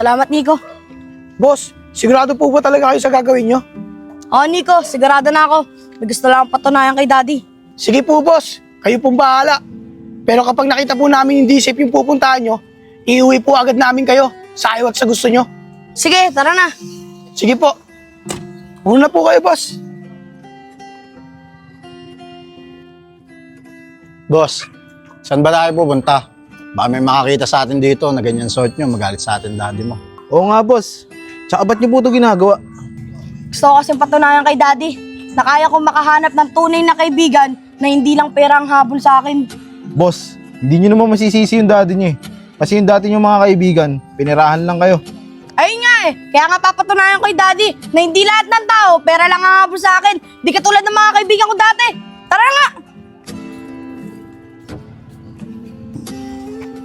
Salamat, Nico. Boss, sigurado po ba talaga kayo sa gagawin nyo? Oo, Nico. Sigurado na ako. May gusto lang akong patunayan kay Daddy. Sige po, boss. Kayo pong bahala. Pero kapag nakita po namin hindi safe yung pupuntahan nyo, iuwi po agad namin kayo sa ayaw at sa gusto nyo. Sige, tara na. Sige po. Una po kayo, boss. Boss, saan ba tayo pupunta? Baka may makakita sa atin dito na ganyan suot nyo, magalit sa atin daddy mo. Oo nga, boss. Tsaka ba't niyo po ito ginagawa? Gusto ko kasing patunayan kay Daddy na kaya kong makahanap ng tunay na kaibigan na hindi lang pera ang habol sa akin. Boss, hindi niyo naman masisisi yung daddy niyo eh. Kasi yung dati niyong mga kaibigan, pinirahan lang kayo. Ayun nga eh. Kaya nga papatunayan ko kay Daddy na hindi lahat ng tao pera lang ang habol sa akin. Di katulad ng mga kaibigan ko dati. Tara nga!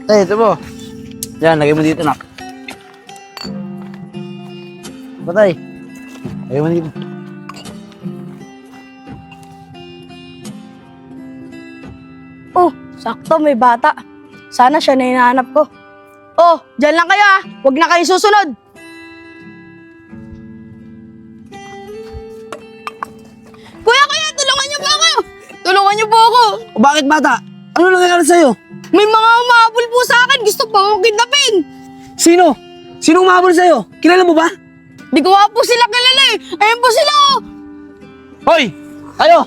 Tay, ito mo. Yan, lagay mo dito, nak. Patay. Lagay mo dito. Oh, sakto may bata. Sana siya na hinahanap ko. Oh, dyan lang kayo ah. Huwag na kayo susunod. Kuya, tulungan niyo po ako. Tulungan niyo po ako. O bakit bata? Ano nangyayari sa'yo? May mga humahabol po sa akin. Gusto po akong kidnapin. Sino? Sinong mahabol sa'yo? Kilala mo ba? Di ko nga po sila kilala eh. Ayun po sila oh. Hoy! Kayo!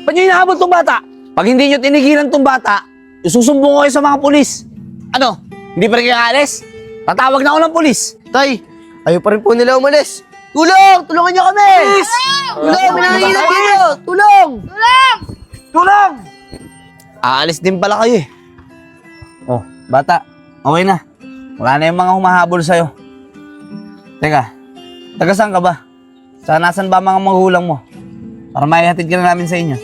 Ba't nyo hinahabol tong bata? Pag hindi nyo tinigilan tong bata, isusumbong ko kayo sa mga pulis. Ano? Hindi pa rin kayo aalis? Tatawag na ako ng pulis. Tay, ayaw pa rin po nila umalis. Tulong! Tulungan niyo kami! Pulis! Tulong! Minahihirap kayo! Tulong! Tulong! Aalis din pala kayo eh. Oh, bata, okay na. Wala na yung mga humahabol sa'yo. Teka, taga saan ka ba? Nasaan ba ang mga magulang mo? Para maihatid ka na namin sa inyo.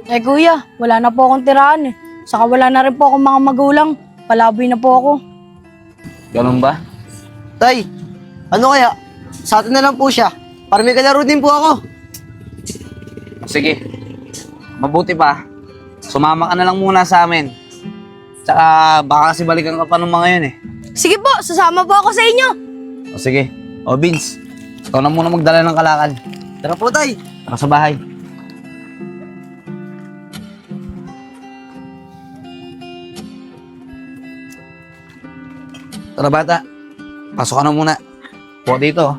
Eh kuya, wala na po akong tirahan eh. Saka wala na rin po akong mga magulang. Palaboy na po ako. Ganun ba? Tay, ano kaya? Sa atin na lang po siya. Para may kalaro din po ako. Sige. Mabuti pa. Sumama ka na lang muna sa amin. Tsaka baka kasi balikan ka pa ng mga yun eh. Sige po, sasama po ako sa inyo. O sige. O Vince, ikaw na muna magdala ng kalakal. Tara po, Tay. Tara sa bahay. Tara bata. Pasok ka na muna. Puwa dito.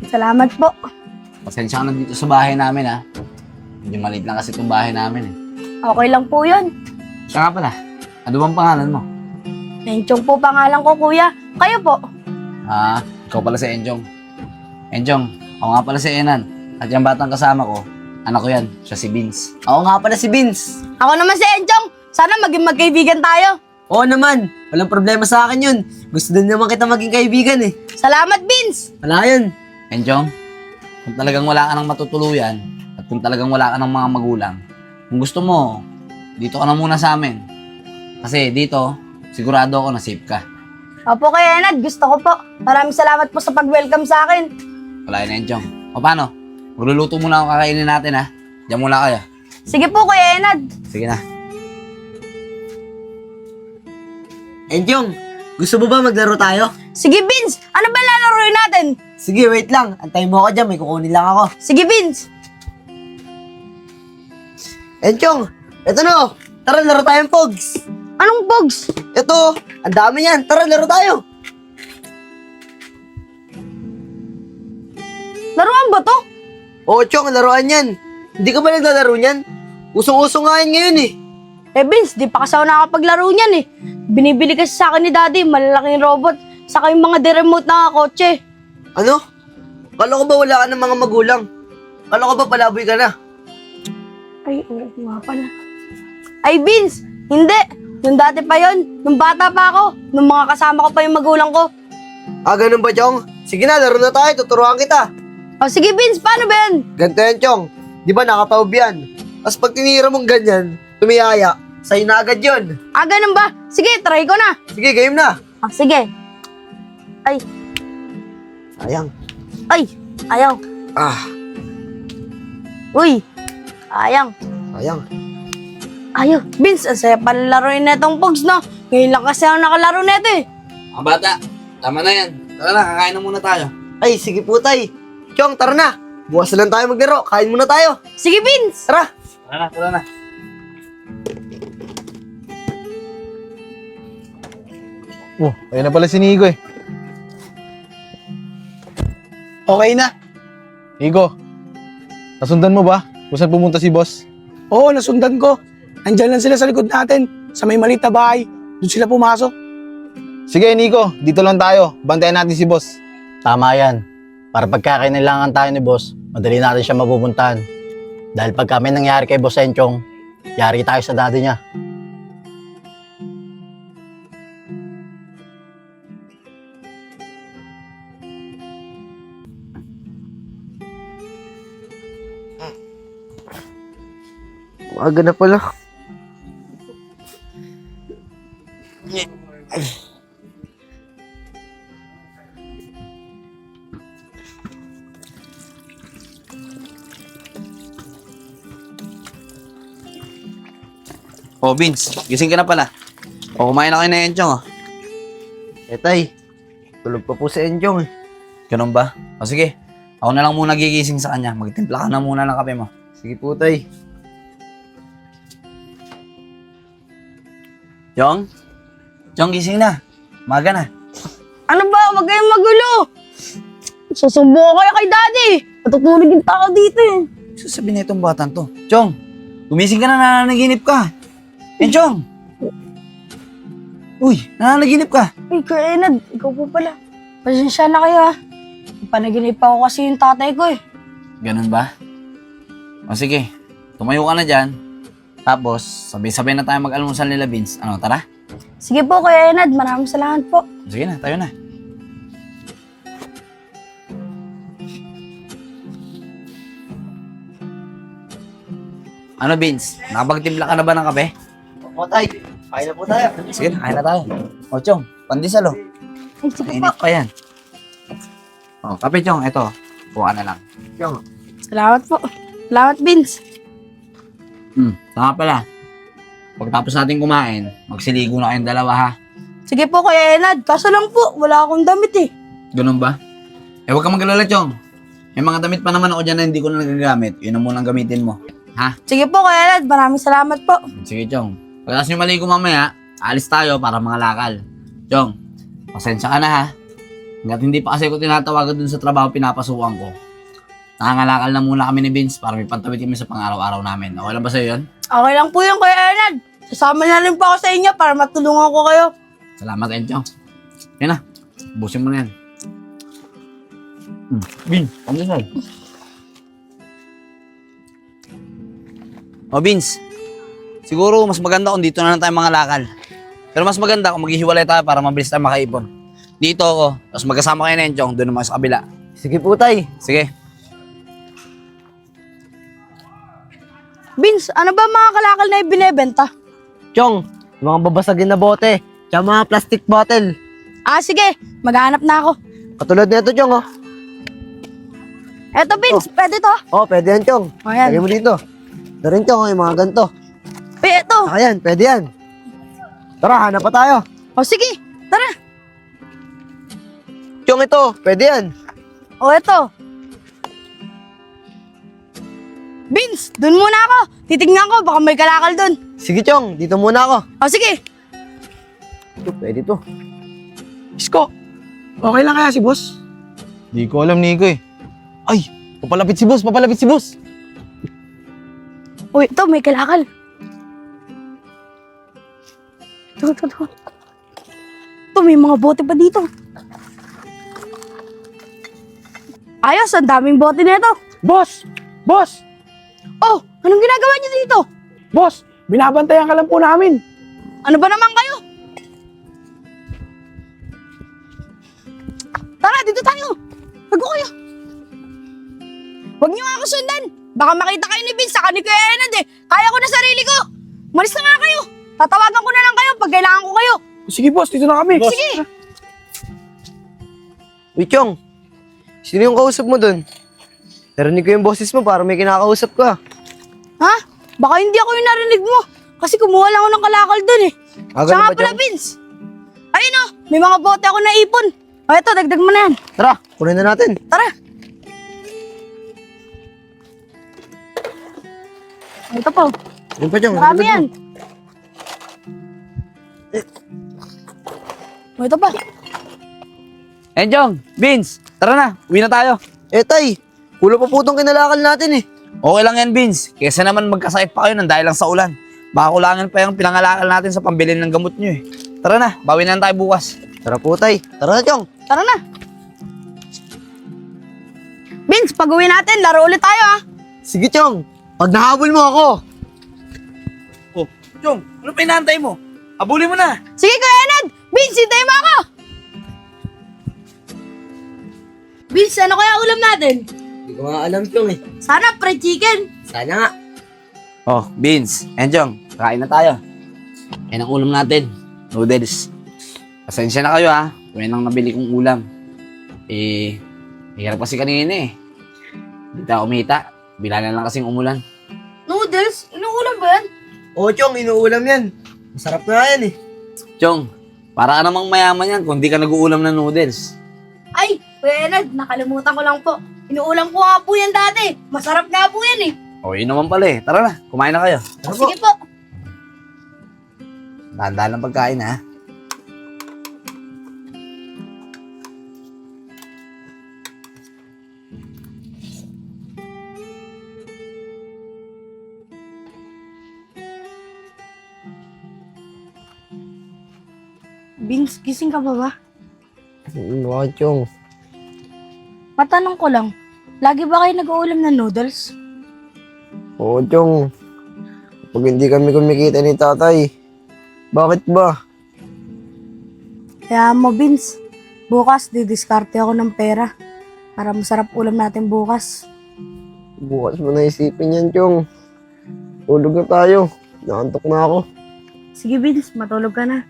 Salamat po. Pasensya ka na dito sa bahay namin ha. Medyo maliit lang kasi itong bahay namin eh. Okay lang po yun. Siya nga pala. Ano bang pangalan mo? Enchong po pangalan ko kuya. Kayo po. Ah, ikaw pala si Enjong. Enjong, ako nga pala si Enan. At yung batang kasama ko, anak ko yan. Siya si Vince. Ako nga pala si Vince. Ako naman si Enchong. Sana maging magkaibigan tayo. Oo naman. Walang problema sa akin yun. Gusto din naman kita maging kaibigan eh. Salamat, Vince. Wala yun. Enjong, kung talagang wala ka ng matutuluyan at kung talagang wala ka ng mga magulang, kung gusto mo, dito ka na muna sa amin. Kasi dito, sigurado ako na safe ka. Opo kay Enad, gusto ko po. Maraming salamat po sa pag-welcome sa akin. Wala yun, Enjong. O paano? Magluluto muna ang kakainin natin ha. Diyan muna kayo. Sige po kay Enad. Sige na. Enjong, gusto mo ba maglaro tayo? Sige, Vince. Ano ba lalaroin natin? Sige, wait lang. Antayin mo ako dyan. May kukunin lang ako. Sige, Vince. Enjong, eto no. Tara, laro tayong pogs. Anong pogs? Ito, ang dami yan. Tara, laro tayo. Laruan ba to? Oo, Chong, laruan yan. Hindi ka ba naglalaro niyan? Usong-usong nga yan ngayon eh. Eh, Vince, di pa kasi ako nakakapaglaro niyan eh. Binibili kasi sa akin ni Daddy, malalaking robot. Saka yung mga remote na kotse. Ano? Kala ko ba wala ka ng mga magulang? Kala ko ba palaboy ka na? Ay, oo nga pala. Ay, Vince, hindi. Nung dati pa yon, nung bata pa ako, nung mga kasama ko pa yung magulang ko. Ah, ganun ba, Chong? Sige na, laro na tayo. Tuturuan kita. O sige, Vince, paano ba yan? Ganito yan, Chong. Di ba nakataob yan? Tapos pag tinira mong ganyan, tumiyaya, sa'yo na agad yun. Ah, ganun ba? Sige, try ko na. Sige, game na. Ah, sige. Ay, Sayang. ay, ayaw. Ah, Uy, ayang. sayang. Ayaw. Vince, ang saya pala laruin na itong pogs, no? Ngayon lang kasi ako nakalaro nito eh. Mga bata, tama na yan. Tara na, kakain na muna tayo. Ay, sige po, tay. Chong, tara na. Bukas na lang tayo maglaro. Kain muna tayo. Sige, Vince! Tara. Tara na. Oh, ayun na pala si Nico eh. Okay na. Nico, nasundan mo ba? Kung saan pumunta si boss? Oo, nasundan ko. Andyan lang sila sa likod natin. Sa may maliit na bahay. Doon sila pumasok. Sige Nico, dito lang tayo. Bantayan natin si boss. Tama yan. Para pagka kailangan tayo ni boss, madali natin siya mapupuntahan. Dahil pagka may nangyari kay Boss Enchong, yari tayo sa daddy niya. Maaga na pala. Oh, Vince, gising ka na pala. O, kumain na kayo na Enchong, oh. Tay, tulog pa po si Enjong. Ganun ba? O sige, ako na lang muna gigising sa kanya. Magtimpla ka na muna ng kape mo. Sige po, tay. Chong? Chong, gising na. Maga na. Ano ba? Huwag kayong magulo! Susumbong kayo kay daddy! Matutulog yung tao dito eh. Sasabihin na itong batang to. Chong, gumising ka na, nananaginip ka. Enchong! Uy, nananaginip ka. Ay, Kuya Enad, ikaw po pala. Pasensya na kayo ha. Panaginip pa ako kasi yung tatay ko eh. Ganun ba? O sige, tumayo ka na dyan. Tapos, sabay-sabay na tayo mag-almusal nila, Vince. Ano, tara? Sige po, Kuya Enad. Maraming salamat po. Sige na, tayo na. Ano, Vince? Nakapagtimpla ka na ba ng kape? Opo, tay. Kain na po tayo. Sige na, kain na tayo. O, Chong, pandesal, oh. Ay, sige po. Mainit pa yan. O, kape, Chong, eto. Buka na lang. Chong, Salamat po. Salamat, Vince. Tama pala. Pagtapos natin kumain, magsiligo na kayong dalawa, ha? Sige po, Kuya Enad. Kaso lang po, wala akong damit eh. Ganun ba? Eh, huwag ka mag-alala, Chong. May mga damit pa naman ako dyan na hindi ko na nagagamit. Yun ang munang gamitin mo. Ha? Sige po, Kuya Enad. Maraming salamat po. Sige, Chong. Pagkas nyo maligo mamaya, alis tayo para mga lakal. Chong, pasensya ka na, ha? Hanggat hindi pa kasi ko tinatawagan dun sa trabaho pinapasukan ko. Nangangalakal na muna kami ni Vince para may pantawid kami sa pang-araw-araw namin. Okay lang ba sa'yo yun? Okay lang po yun, Kuya Enad. Sasama na rin po ako sa inyo para matulungan ko kayo. Salamat, Enchong. Yan na. Busin mo na yan. Vince, pandesal. O, Vince. Siguro mas maganda kung dito na lang tayo mga lakal. Pero mas maganda kung maghihiwalay tayo para mabilis tayo makaipon. Dito ako, tapos magkasama kayo na Enchong, doon naman sa kabila. sige po, tay. Sige. Vince, ano ba mga kalakal na ibinebenta? Chong, mga babasagin na bote. Tsaka mga plastic bottle. Ah, sige. Maghanap na ako. Katulad nito, Chong, oh. Eto, Vince. Pwede to. Oh, pwede yan, Chong. O, yan. Lagay mo dito. Ito rin, Chong, yung mga ganito. Eto. Ayan, pwede yan. Tara, hanap pa tayo. O, sige. Tara. Chong, ito, pwede yan. O, eto. Vince, dun muna ako. Titignan ko, baka may kalakal dun. Sige, Chong, dito muna ako. O, sige. Ito, pwede to. Isko, okay lang kaya si boss? Di ko alam Nico eh. Ay, papalapit si boss, papalapit si boss. Uy, ito, may kalakal. Ito. Ito, may mga bote pa dito. Ayos, ang daming bote na ito. Boss! Boss! Oh, anong ginagawa niyo dito? Boss! Binabantayan ka lang po namin. Ano ba naman kayo? Tara, dito tayo. Bago kayo. Huwag niyo nga ako sundan. Baka makita kayo ni Vince, saka ni Kuya Enad eh. Kaya ko na sarili ko. Malis na nga kayo. Tatawagan ko na lang kayo pag kailangan ko kayo. Sige boss, dito na kami. Sige. Uy, Chong, sino yung kausap mo dun? Narinig ko yung boses mo para may kinakausap ka. Ha? Baka hindi ako yung narinig mo. Kasi kumuha lang ako ng kalakal dun eh. Ah, Siya ganun nga ba, pala, Chong? Vince. Ayun oh, may mga bote ako na ipon. O ito, dagdag mo na yan. Tara, kunin na natin. Tara. O, ito po. Yun pa, Chong. Marami yan. O, ito pa. Enjong, Vince, tara na, uwi na tayo. Eh, tay, kulo pa po itong kinalakal natin eh. Okay lang yan, Vince. Kesa naman magkasakit pa kayo nang dahil lang sa ulan. Baka kulangan pa yung pinangalakal natin sa pambili ng gamot nyo eh. Tara na, bawi na lang tayo bukas. Tara po, tay. Tara na, Chong. Tara na. Vince, pag uwi natin, laro ulit tayo ah. Sige, Chong. Pag nahabol mo ako. Oh, Chong, ano pa inaantay mo? Abulin mo na. Sige, Kuya Enad. Vince, hintayin mo ako. Vince, ano kaya ulam natin? Hindi ko nga alam, Chong eh. Sana fried chicken. Sana nga. Oh, Vince, Enjong, kain na tayo. Yan ang ulam natin, noodles. Pasensya na kayo ha, kung yan ang nabili kong ulam. Hirap kasi kanina eh. Hindi tayo kumita, bilanan lang kasing umulan. Noodles? Inuulam ba yan? Oo, Chong, inuulam yan. Masarap nga yan eh. Chong, para ka namang mayaman yan kung di ka nag-uulam ng noodles. Ay, Kuya Enad, nakalimutan ko lang po. Inuulam ko nga po yan dati. Masarap nga po yan eh. O, yun naman pala eh. Tara na, kumain na kayo. Tara po. Sige po. Dahan-dahan lang pagkain ha. Vince, gising ka ba? Bakit, Chong? Matanong ko lang, lagi ba kayo nag-uulam ng noodles? Oo, Chong. Pag hindi kami kumikita ni tatay, bakit ba? Kaya mo, Vince, bukas didiskarte ako ng pera para masarap ulam natin bukas. Bukas mo na isipin yan, Chong. Tulog na tayo. Nakantok na ako. Sige, Vince, matulog ka na.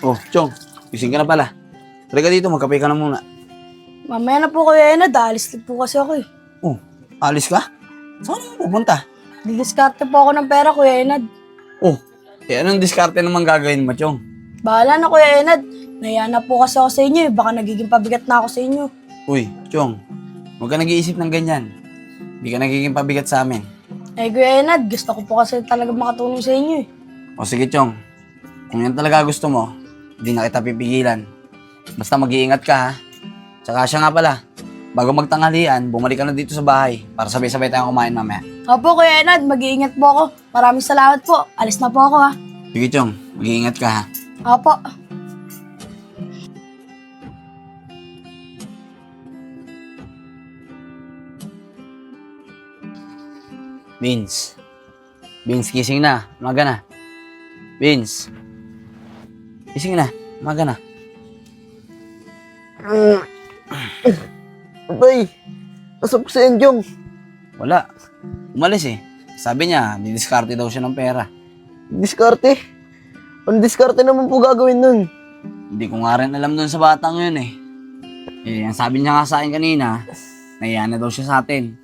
Oh, Chong, gising ka na pala. Tara ka dito, magkape ka na muna. Mamaya na po, Kuya Enad, aalis din po kasi ako eh. Oh, alis ka? Saan mo pupunta? Didiskarte po ako ng pera, Kuya Enad. Oh, anong diskarte naman gagawin mo, Chong? Bahala na, Kuya Enad. Nahiya na po kasi ako sa inyo eh. Baka nagiging pabigat na ako sa inyo. Uy, Chong, huwag ka nag-iisip ng ganyan. Hindi ka nagiging pabigat sa amin. Eh, Kuya Enad, gusto ko po kasi talaga makatulong sa inyo eh. O sige, Chong, kung yan talaga gusto mo, hindi na kita pipigilan. Basta mag-iingat ka ha. Tsaka siya nga pala, bago magtanghalian, bumalik ka na dito sa bahay para sabay-sabay tayong kumain mamaya. Opo, Kuya Enad, mag-iingat po ako. Maraming salamat po. Alis na po ako ha. Sige, Chong, mag-iingat ka ha. Opo. Vince. Vince, gising na. Umaga na. Vince. Gising na. Umaga na. Tay, nasa po si Enjong. Wala. Umalis eh. Sabi niya, didiskarte daw siya ng pera. Diskarte? Ano diskarte naman po gagawin nun? Hindi ko nga rin alam dun sa batang yun eh. Ang sabi niya nga sa akin kanina, nahiya na daw siya sa atin.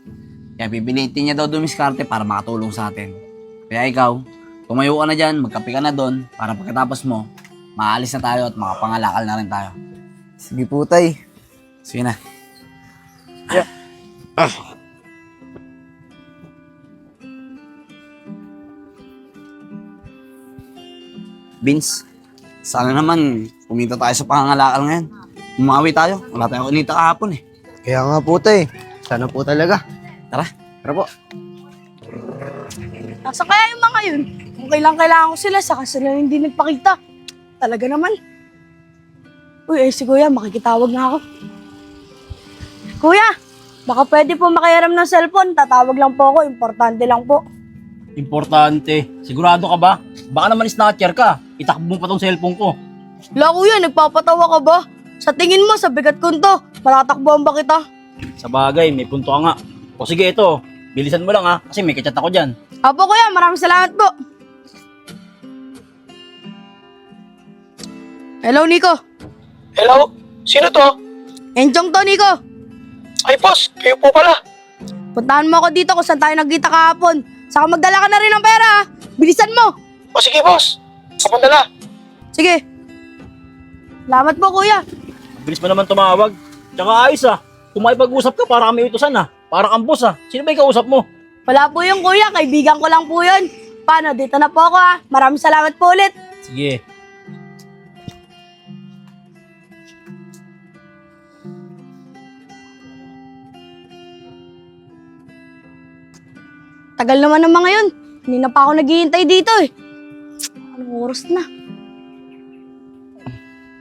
Kaya pipilitin niya daw dumiskarte para makatulong sa atin. Kaya ikaw, tumayo ka na dyan, magkape ka na doon, para pagkatapos mo, maalis na tayo at makapangalakal na rin tayo. Sige po, tay. Sige na. Vince, sana naman kumita tayo sa pangangalakal ngayon. Umawi tayo, wala tayong kinita kahapon eh. Kaya nga po, tay. Sana po talaga. Tara po. Nasa kaya yung mga yun? Kung kailangan ko sila, saka sila hindi nagpakita. Talaga naman. Uy, si kuya, makikitawag na ako. Kuya, baka pwede po makiaram ng cellphone. Tatawag lang po ako, importante lang po. Importante. Sigurado ka ba? Baka naman snatcher ka. Itakbo mo pa tong cellphone ko. La kuya, nagpapatawa ka ba? Sa tingin mo, sa bigat ko to, malatakbuhan ba kita? Sa bagay, may punto ka nga. O sige, ito. Bilisan mo lang ha, kasi may kachat ako dyan. Apo kuya, maraming salamat po. Hello, Nico. Hello? Sino to? Enchong to, Nico. Ay, boss, kayo po pala. Puntahan mo ako dito kung saan tayo nagkita kahapon. Saka magdala ka na rin ng pera, ha? Bilisan mo. O sige, boss. Kapunta na. Sige. Salamat po, kuya. Bilis mo naman tumawag. Tsaka ayos ah. Kung makipag-usap ka, para kami utusan ah. Para kang boss ah. Sino ba yung kausap mo? Wala po yung kuya, kaibigan ko lang po yun. Paano, dito na po ako, ha? Maraming salamat po ulit. Sige. Tagal naman ng mga yun. Hindi na pa ako naghihintay dito eh. Anong oras na?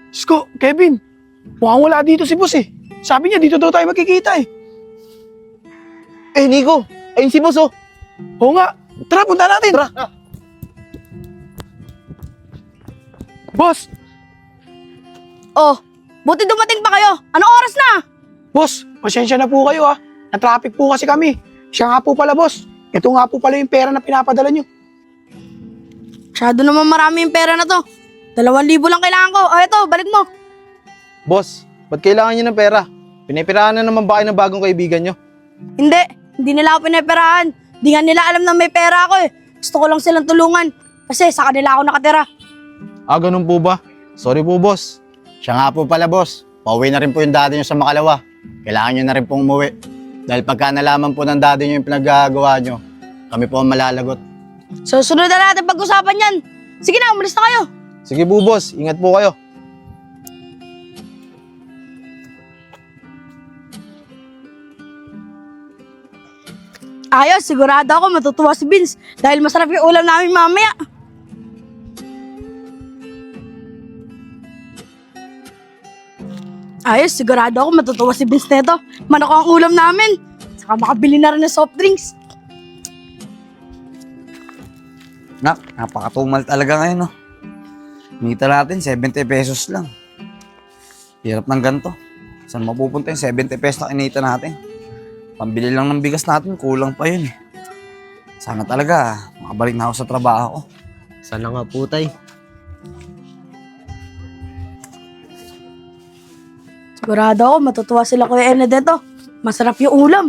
Diyos ko, Kevin. Mukhang wala dito si boss eh. Sabi niya dito daw tayo magkikita eh. Eh, Nico, ayun si boss oh. Oo nga. Tara, punta natin. Tara. Boss, Oh, buti dumating pa kayo. Anong oras na? boss, pasensya na po kayo ah. Na-traffic po kasi kami. Siya nga po pala, boss. Ito nga po pala yung pera na pinapadala nyo. Masyado naman marami yung pera na to. 2,000 lang kailangan ko. O eto, balik mo. Boss, ba't kailangan nyo ng pera? Pinipirahan na naman ba kayo ng bagong kaibigan nyo? Hindi nila ako pinaperahan. Hindi nga nila alam na may pera ako eh. Gusto ko lang silang tulungan. Kasi sa kanila ako nakatira. Ah, ganun po ba? Sorry po, boss. Siya nga po pala, boss. Pauwi na rin po yung daddy nyo sa Makalawa. Kailangan nyo na rin pong umuwi. Dahil pagka nalaman po ng daddy nyo yung pinaggagawa nyo, kami po ang malalagot. So, sunod na natin pag-usapan yan. Sige na, umalis na kayo. Sige po, boss. Ingat po kayo. Ayos, sigurado ako matutuwa si Vince dahil masarap yung ulam namin mamaya. Ayos, sigurado ako matutuwa si Vince neto. Manok ang ulam namin. Saka makabili na rin ng soft drinks. Nak, napakatumal talaga ngayon, no? Minita natin, 70 pesos lang. Hirap ng ganito. Saan mapupunta yung 70 pesos na kinita natin? Pambili lang ng bigas natin, kulang pa yun eh. Sana talaga, makabalik na ako sa trabaho ko. Sana nga po, tay. Sigurado ako matutuwa sila Kuya Ernesto. Masarap yung ulam.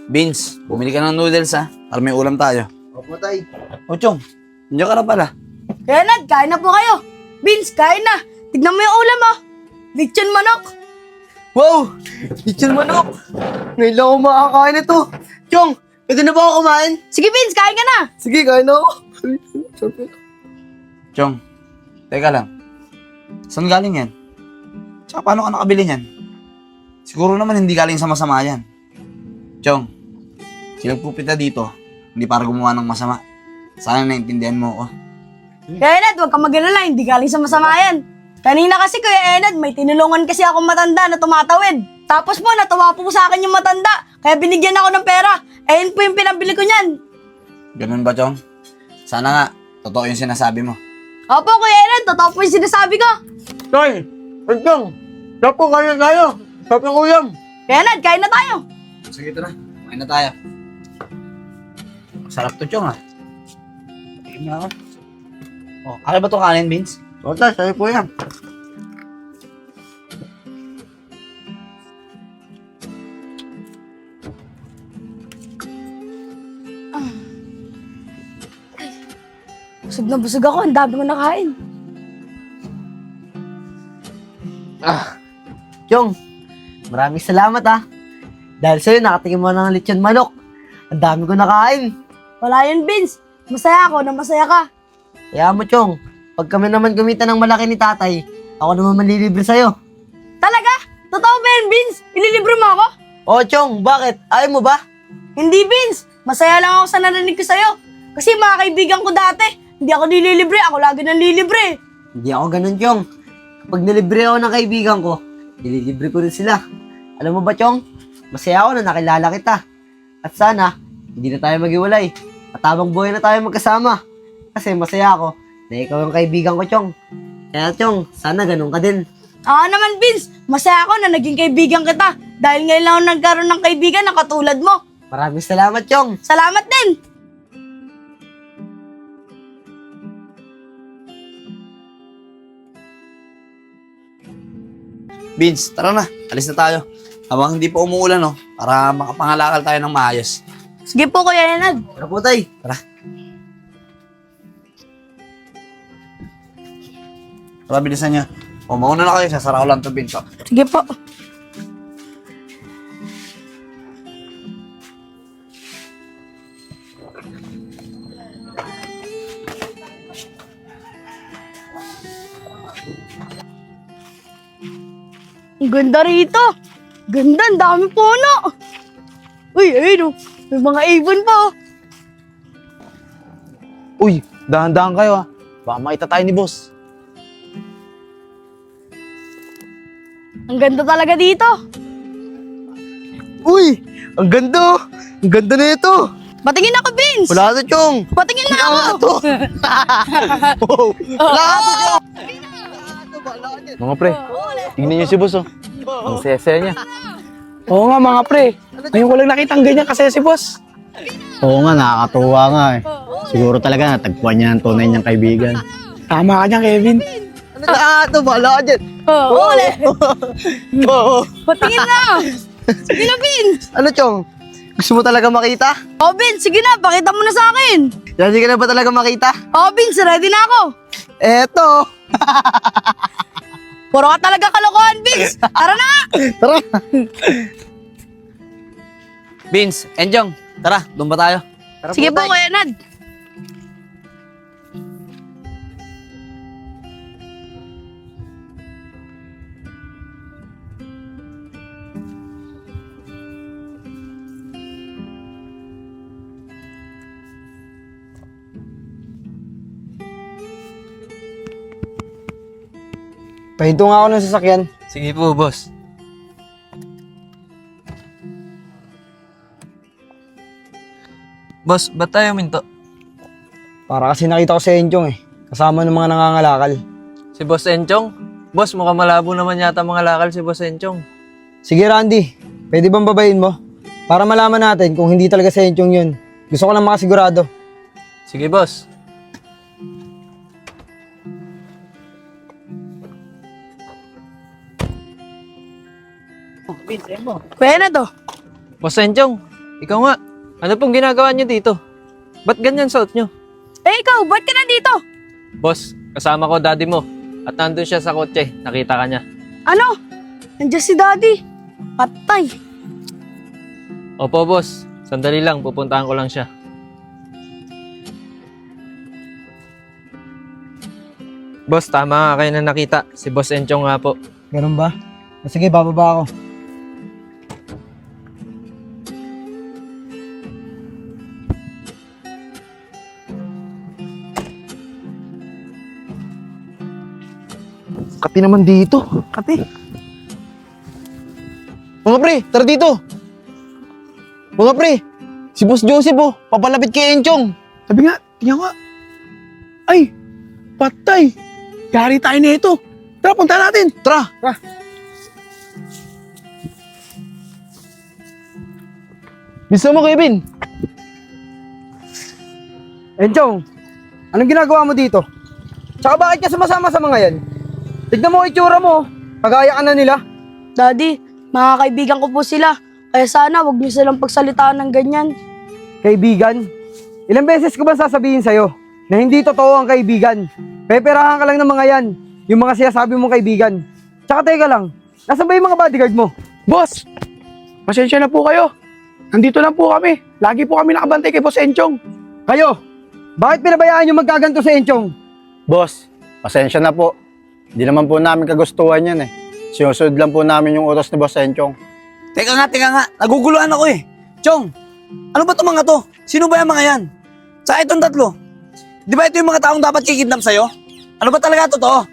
Vince, bumili ka ng noodles ha, para may ulam tayo. Opo, tay. O Chong, nandiyan ka na pala. Kaya Nad, kain na po kayo. Vince, kain na. Tignan mo yung ulam oh. Lechon manok. Wow! Lechon manok! Ngayon lang ako makakain ito. Chong, pwede na ba ako kumain? Sige Vince, kain ka na. Sige, kain na ako. Chong, teka lang. Saan galing yan? Tsaka paano ka nakabili yan? Siguro naman hindi galing sa masama yan. Chong, sinagpupita dito, hindi para gumawa ng masama. Sana naintindihan mo ako. Kaya Enad, huwag kang mag-alala, hindi galing sa masama yan. Kanina kasi Kuya Enad, may tinulungan kasi akong matanda na tumatawid. Tapos po, natawa po sa akin yung matanda, kaya binigyan ako ng pera. Ayun po yung pinabili ko niyan. Ganun ba, Chong? Sana nga, totoo yung sinasabi mo. Opo Kuya Enad, totoo po yung sinasabi ko. Tay, Chong, dapo kayo tayo. Sabi ko yan. Kaya Enad, kain na tayo. Sige, tara. Kumain na tayo. Sarap to, Chong, ah. Tingin mo ako. Oh, kaya ba ito kanin, Vince? O, tay, sabi po yan. Busog na busog ako, ang dami ko nakain. Chong, maraming salamat Dahil sa'yo, nakatingin mo ng lechon manok. Ang dami ko nakain. Wala yun Vince, masaya ako na masaya ka. Kaya mo, Chong, pag kami naman gumita ng malaki ni tatay, ako naman manlilibre sa'yo. Talaga? Totoo ba yun Vince? Ililibre mo ako? O, Chong, bakit? Ayaw mo ba? Hindi Vince, masaya lang ako sa narinig ko sa'yo. Kasi mga kaibigan ko dati, hindi ako nililibre, ako lagi nang lilibre. Hindi ako ganun, Chong. pag nilibre ako ng kaibigan ko, nililibre ko rin sila. Alam mo ba, Chong? Masaya ako na nakilala kita. At sana, hindi na tayo maghiwalay. At habang buhay na tayo magkasama. Kasi masaya ako na ikaw yung kaibigan ko, Chong. Kaya, Chong, sana ganun ka din. Oo naman, Vince. Masaya ako na naging kaibigan kita. Dahil ngayon lang ako nagkaroon ng kaibigan na katulad mo. Maraming salamat, Chong. Salamat din. Vince, tara na. Alis na tayo. Habang hindi pa umuulan, no? Para makapangalakal tayo ng maayos. Sige po, Kuya Enad. Tara po, tay. Tara, bilisan niya. O, mauna na kayo. Sasara ko lang ito, Vince. Oh. Sige po. Ang ganda rito. Ganda, ang dami puno. Uy, ayun oh. May mga ibon pa oh. Uy, dahan-dahan kayo ha. Baka makita tayo ni boss. Ang ganda talaga dito. Uy! Ang ganda! Ang ganda na ito! Patingin ako, Vince. Wala na, Chong! Patingin na ako. Wala na, Chong! Mga pre, tingnan niyo si boss oh. Ang saya-saya niya. Oo nga mga pre, ngayon ko lang nakita ang ganyan kasi si boss. Oo nga, nakakatuwa nga eh. Siguro talaga natagpuan niya ang tunay niyang kaibigan. Tama ka dyan, Kevin. Wala ka dyan! Oo, ulit. Patingin na. Sige na, Vince. Ano, Chong? Gusto mo talaga makita? Oh, Vince, sige na. Pakita mo na sa akin. Ready ka na ba talaga makita? Oh, Vince, ready na ako. Eto! Puro ka talaga kalokohan, Vince. Tara na. Tara! Vince, Enjong, tara. Doon ba tayo? Sige po, Kuya Nad. Pahinto nga ako ng sasakyan. Sige po, boss. Boss, ba't tayo minto? Para kasi nakita ko si Enchong eh. Kasama ng mga nangangalakal. Si Boss Enchong? Boss, mukhang malabo naman yata mga lakal si Boss Enchong. Sige Randy, pwede bang babayin mo? Para malaman natin kung hindi talaga si Enchong yun. Gusto ko lang makasigurado. Sige, boss. Kuya Nad, oh. Boss Enchong, ikaw nga. Ano pong ginagawa niyo dito? Ba't ganyan suot niyo? Eh, ikaw, ba't ka nandito? Boss, kasama ko daddy mo. At nandun siya sa kotse. Nakita ka niya. Ano? Nandiyan si Daddy. Patay. Opo, boss. Sandali lang, pupuntahan ko lang siya. Boss, tama nga kayo na nakita. Si Boss Enchong nga po. Ganun ba? Sige, bababa ako. Kape naman dito. Kape. Mga pre, tara dito. Mga pre, si Boss Joseph oh, papalapit kay Enchong. Sabi nga, tingnan ko nga. Ay, patay. Yari tayo na ito. Tara, punta natin. Tara. Bisa mo, Kevin. Enchong, anong ginagawa mo dito? Tsaka bakit ka sumasama sa mga yan? Tignan mo itsura mo. Pagaya ka na nila. Daddy, mga kaibigan ko po sila. Kaya sana wag niyo silang pagsalitaan ng ganyan. Kaibigan? Ilang beses ko ba sasabihin sa'yo na hindi totoo ang kaibigan? Peperahan ka lang ng mga yan. Yung mga sinasabi mong kaibigan. Tsaka teka lang, nasaan ba yung mga bodyguard mo? Boss, pasensya na po kayo. Nandito lang po kami. Lagi po kami nakabantay kay Boss Enchong. Kayo, bakit pinabayaan yung magkaganto sa Enchong? Boss, pasensya na po. Hindi naman po namin kagustuhan yan eh. Sinusunod lang po namin yung utos ni Boss Enchong. Teka nga. Naguguluhan ako eh. Chong, ano ba itong mga to? Sino ba yung mga yan? Sa itong tatlo? Di ba ito yung mga taong dapat kikidnap sa'yo? Ano ba talaga totoo?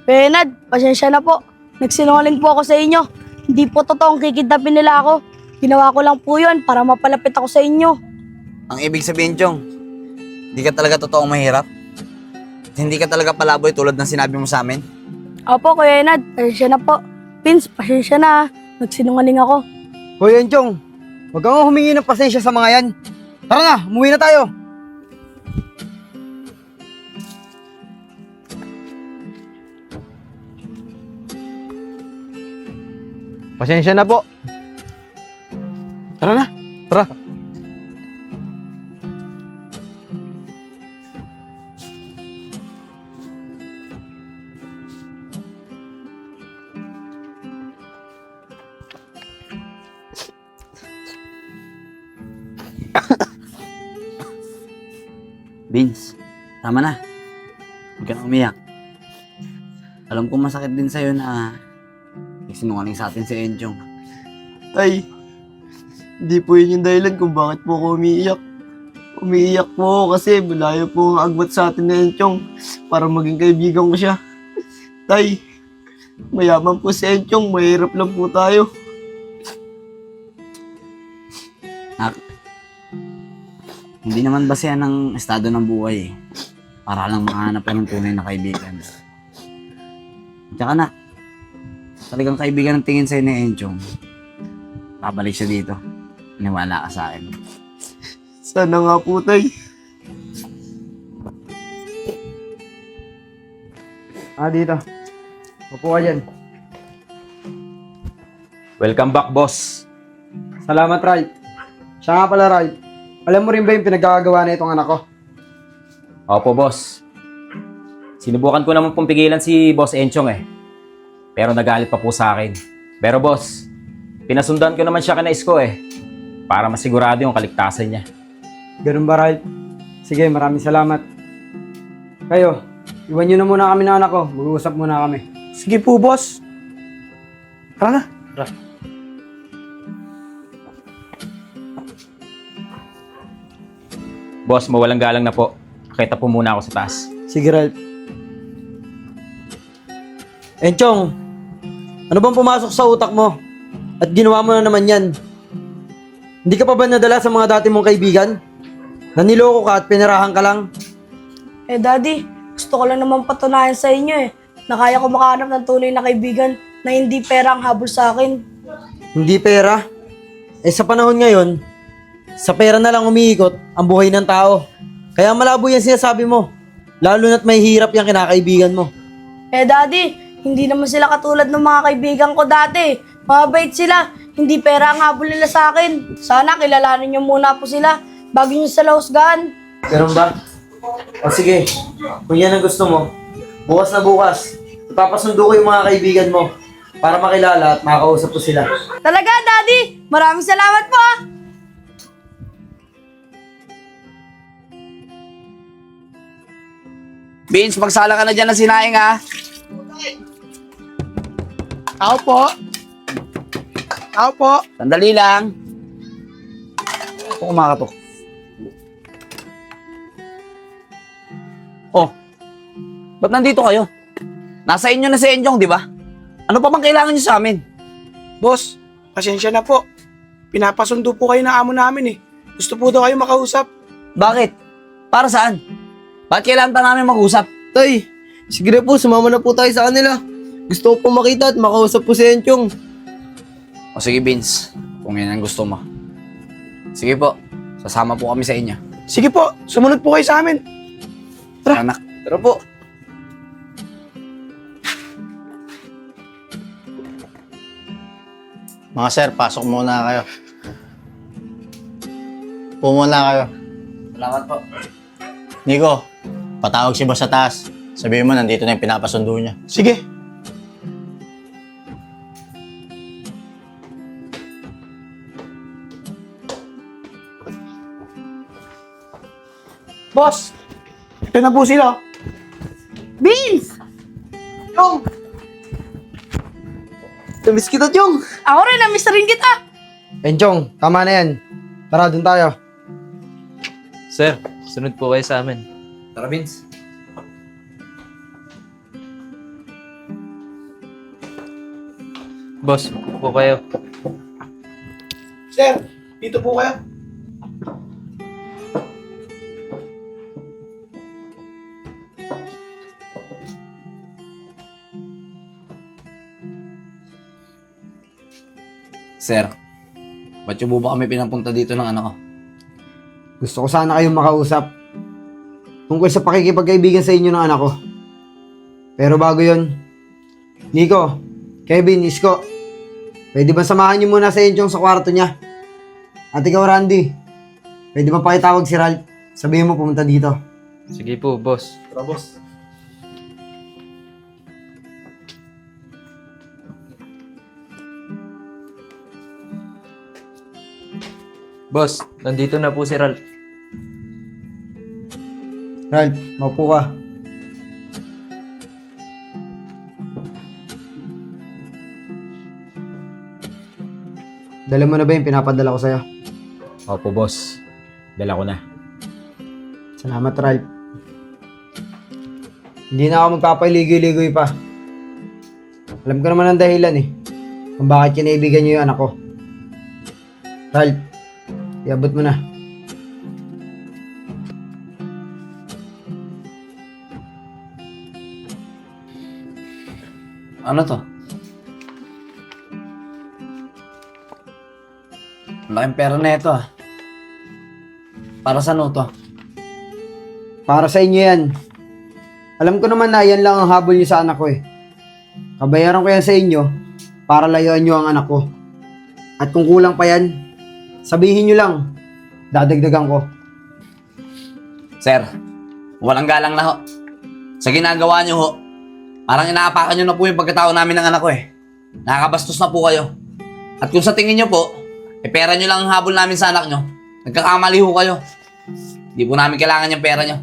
Kuya Enad, pasensya na po. Nagsinungaling po ako sa inyo. Hindi po totoong kikidnapin nila ako. Ginawa ko lang po yun para mapalapit ako sa inyo. Ang ibig sabihin, Chong, hindi ka talaga totoong mahirap? Hindi ka talaga palaboy tulad ng sinabi mo sa amin? Opo, Kuya Enad, pasensya na po. Vince, pasensya na. Nagsinungaling ako. Hoy, Enchong, huwag kang humingi ng pasensya sa mga yan. Tara na, umuwi na tayo. Pasensya na po. Tara na. Tara. Vince, tama na. Huwag ka na umiyak. Alam ko masakit din sa'yo na sinungaling sa atin si Enchong. Tay, hindi po yun yung dahilan kung bakit po ako umiiyak. Umiiyak po ako kasi malayo po ang agwat sa atin na Enchong para maging kaibigan ko siya. Tay, mayaman po si Enchong, mahirap lang po tayo. Hindi naman base yan ng estado ng buhay eh. Para lang makahanap ka ng tunay na kaibigan. Tsaka na, talagang kaibigan ng tingin sa'yo ni Enchong. Babalik siya dito. Iniwala ka sa akin. Sana nga po, Tay. Dito. Upo ka dyan. Welcome back, boss. Salamat, Ray. Siya nga pala, Ray. Alam mo rin ba yung pinagkakagawa na itong anak ko? Opo, boss. Sinubukan ko naman pong pigilan si Boss Enchong eh. Pero nagalit pa po sa akin. Pero boss, pinasundan ko naman siya kanais ko eh. Para masigurado yung kaligtasan niya. Ganun ba, Ray? Sige, maraming salamat. Kayo, iwan nyo na muna kami ng anak ko. Mag-uusap muna kami. Sige po, boss. Tara na. Boss, mawalang galang na po. Kita po muna ako sa taas. Sige, Ralph. Enchong, ano bang pumasok sa utak mo? At ginawa mo na naman yan? Hindi ka pa ba nadala sa mga dati mong kaibigan? Naniloko ka at pinirahan ka lang? Eh, Daddy, gusto ko lang naman patunayan sa inyo eh, na kaya ko makahanap ng tunay na kaibigan na hindi pera ang habol sa akin. Hindi pera? Eh sa panahon ngayon, sa pera na lang umiikot ang buhay ng tao. Kaya malabo yan sinasabi mo. Lalo na't may hirap yung kinakaibigan mo. Eh, Daddy, hindi naman sila katulad ng mga kaibigan ko dati. Mabait sila. Hindi pera ang habol nila sa akin. Sana kilalanin niyo muna po sila bago niyo sila husgahan. Ganun ba? O sige, kung yan ang gusto mo, bukas na bukas, ipapasundo ko yung mga kaibigan mo para makilala at makakausap ko sila. Talaga, Daddy! Maraming salamat po ah! Vince, magsala ka na dyan ng sinaing ha. Tao po. Tao po. Sandali lang. Ako kumakatok. Oh, ba't nandito kayo? Nasa inyo na si Enchong, di ba? Ano pa bang kailangan niyo sa amin? Boss, pasensya na po. Pinapasundo po kayo ng amo namin eh. Gusto po daw kayo makausap. Bakit? Para saan? Bakit kailangan pa namin mag-usap? Tay, sige na po, sumama na po tayo sa kanila. Gusto ko po makita at makausap po si Enchong. O sige Vince, kung yan ang gusto mo. Sige po, sasama po kami sa inyo. Sige po, sumunod po kayo sa amin. Tara. Anak. Tara po. Mga sir, pasok muna kayo. Upo muna kayo. Salamat po. Nico, patawag si boss sa taas. Sabihin mo, nandito na yung pinapasundo niya. Sige. Boss, ito na po sila. Vince! Chong! Namiss kita, Chong! Ako rin, na-miss rin kita! Enchong, tama na yan. Tara, dun tayo. Sir, sunod po kayo sa amin. Tara Vince. Boss, po kayo. Sir, dito po kayo. Sir, ba't yung ba kami pinapunta dito ng anak ko? Gusto ko sana kayong makausap tungkol sa pakikipagkaibigan sa inyo ng anak ko. Pero bago yon, Nico, Kevin, Isko, pwede ba samahan niyo muna sa Enchong sa kwarto niya? At ikaw, Randy, pwede ba pakitawag si Ralph? Sabihin mo pumunta dito. Sige po, boss. Tara, boss. Boss, nandito na po si Ralph. Ralph, maupo ka. Dala mo na ba yung pinapadala ko sa'yo? Opo, boss. Dala ko na. Salamat, Ralph. Hindi na ako magpapaligoy-ligoy pa. Alam ko naman ang dahilan kung bakit kinaibigan niyo yung anak ko. Ralph, iabot mo na. Ano to? Ang laking pera na ito Para saan to? Para sa inyo yan. Alam ko naman na yan lang ang habol niyo sa anak ko Kabayaran ko yan sa inyo para layuan niyo ang anak ko. At kung kulang pa yan, sabihin niyo lang. Dadagdagan ko. Sir, walang galang na ho. Sa ginagawa niyo ho, parang inaapakan niyo na po yung pagkatao namin ng anak ko Nakakabastos na po kayo. At kung sa tingin niyo po, pera niyo lang ang habol namin sa anak niyo, nagkakamali ho kayo. Hindi po namin kailangan yung pera niyo.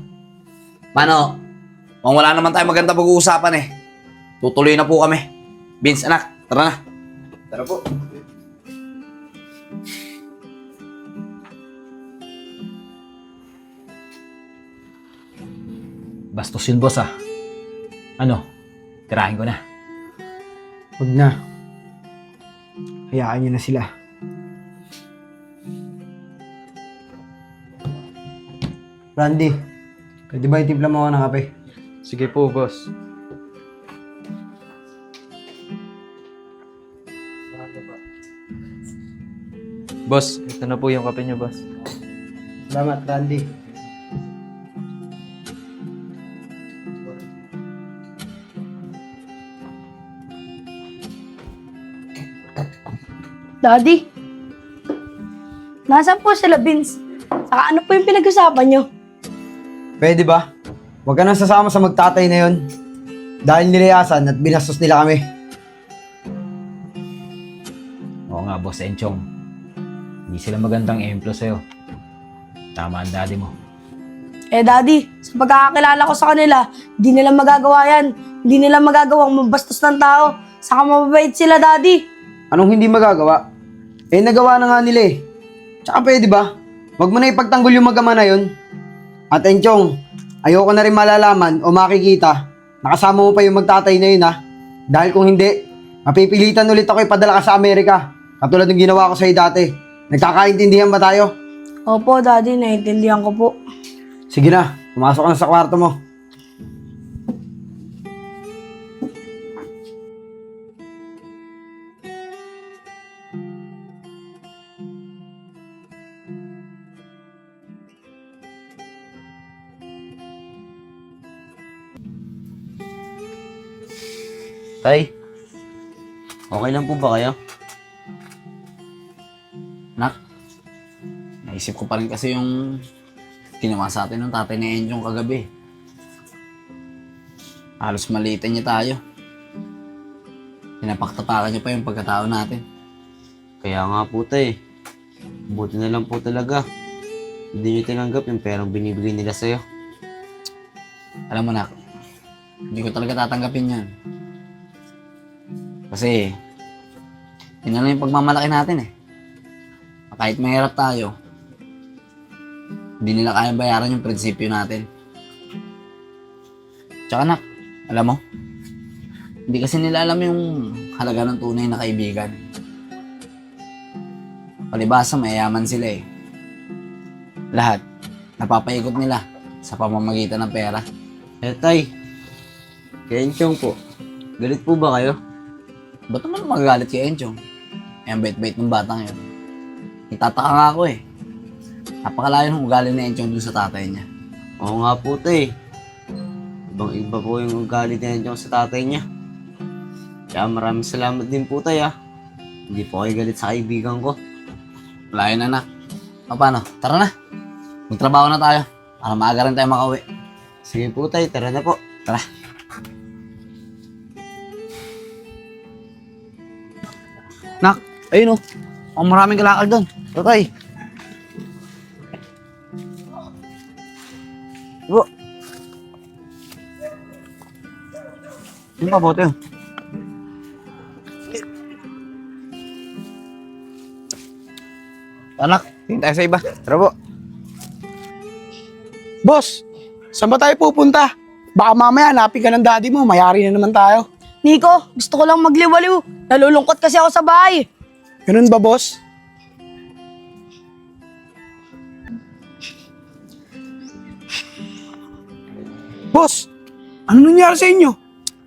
Paano? Kung wala naman tayo maganda pag-uusapan tutuloy na po kami. Vince, anak, tara na. Tara po. Bastos yun, boss Ano? Tirahin ko na. Huwag na. Hayaan niyo na sila. Randy, pwede ba itimpla mo ako ng kape? Sige po, boss. Boss, ito na po yung kape niyo, boss. Salamat, Randy. Daddy, nasaan po sila, Vince? Saka ano po yung pinag-usapan nyo? Pwede ba? Huwag ka nang sasama sa magtatay na yon. Dahil nilayasan at binastos nila kami. Oo nga, boss Enchong. Hindi sila magandang ehemplo sa'yo. Tama ang daddy mo. Daddy, sa pagkakakilala ko sa kanila, di nila magagawa yan. Hindi nila magagawang mabastos ng tao. Saka mababait sila, Daddy. Anong hindi magagawa? Nagawa na nga nila Tsaka pwede ba? Huwag mo na ipagtanggol yung mag-ama na yun. At Enchong, ayoko na rin malalaman o makikita nakasama mo pa yung magtatay na yun Dahil kung hindi, mapipilitan ulit ako ipadala ka sa Amerika. Katulad ng ginawa ko sa'yo dati. Nagkakaintindihan ba tayo? Opo, Daddy, naiintindihan ko po. Sige na, pumasok ka na sa kwarto mo. Tay, okay lang po ba kayo? Nak, naisip ko pa rin kasi yung ginawa sa atin ng tatay ni Enchong kagabi. Halos maliitan niya tayo. Pinapaktapakan niya pa yung pagkatao natin. Kaya nga po tay, buti na lang po talaga. Hindi nyo tinanggap yung perang binibigay nila sa'yo. Alam mo nak, hindi ko talaga tatanggapin yan. Kasi, yun na lang yung pagmamalaki natin Kahit mahirap tayo, hindi nila kaya bayaran yung prinsipyo natin. Tsaka nak, alam mo, hindi kasi nila alam yung halaga ng tunay na kaibigan. Palibasa, mayayaman sila eh. Lahat, napapaikot nila sa pamamagitan ng pera. Eh, tay. Kay Enchong po. Galit po ba kayo? Ba't naman magagalit kay Enchong? Eh, ang bait-bait ng batang yun. Itataka nga ako eh. Napakalayo ng ugali ni Enchong dun sa tatay niya. Oo nga po, tay. Ibang-iba po yung ugali ni Enchong sa tatay niya. Kaya maraming salamat din po, tay, ah. Hindi po kayo galit sa kaibigan ko. Wala yun, anak. O paano? Tara na. Magtrabaho na tayo. Para maaga rin tayo makauwi. Sige po, tay. Tara na po. Tara. Nak, ayun o. Ang maraming kalakal doon. Tatay. Ibo. Yung pabote yun. Anak, tingin tayo sa iba. Tara po. Boss, saan ba tayo pupunta? Baka mamaya hanapin ka ng daddy mo, mayari na naman tayo. Nico, gusto ko lang magliwaliw. Nalulungkot kasi ako sa bahay. Ganun ba, boss? Boss, ano nangyari sa inyo?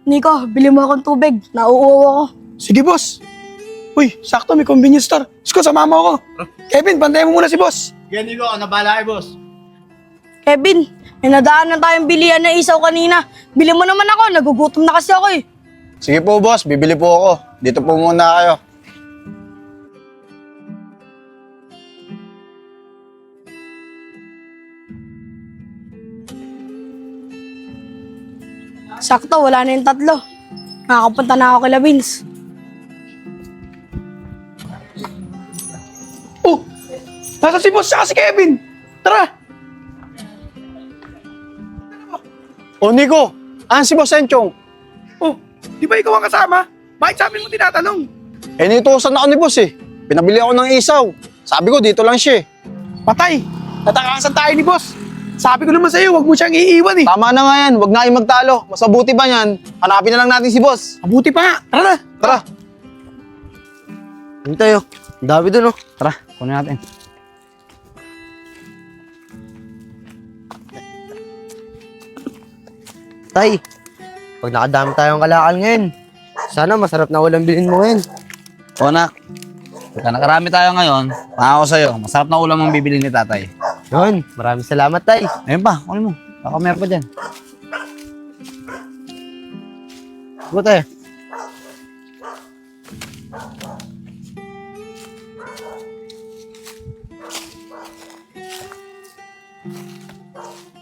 Nico, bili mo akong tubig. Nauuwaw ako. Sige, boss. Uy, sakto, may convenience store. Isko, sama mo ako. Kevin, bantayan mo muna si boss. Ganyan ko, nabala kay boss. Kevin, may nadaan na tayong bilihan na isaw kanina. Bili mo naman ako. Nagugutom na kasi ako eh. Sige po boss, bibili po ako. Dito po muna kayo. Sakto, wala na yung tatlo. Nakakapunta na ako kay Vince. Oh, nasa si boss saka si Kevin. Tara. O Nico, si Boss Enchong? Oh, di ba ikaw ang kasama? Bakit sa amin mo tinatanong? Eh, nituusan ako ni boss eh. Pinabili ako ng isaw. Sabi ko, dito lang siya eh. Patay, natakasan tayo ni boss. Sabi ko naman sa'yo, huwag mo siyang iiwan eh. Tama na nga yan, wag na kayong magtalo. Mas mabuti ba yan? Hanapin na lang natin si boss. Mabuti pa nga. Tara na. Tara. Yun tayo. Ang dami dun, oh. Tara, kunin natin. Tay, pag nakadami tayong kalakal ngayon, sana masarap na ulam bilhin mo ngayon. O anak, pagka nakarami tayo ngayon, pangako sa'yo, masarap na ulam ang bibili ni tatay. Yun, maraming salamat, tay. Ayun pa, kunin mo. Baka meron pa dyan. Go tayo.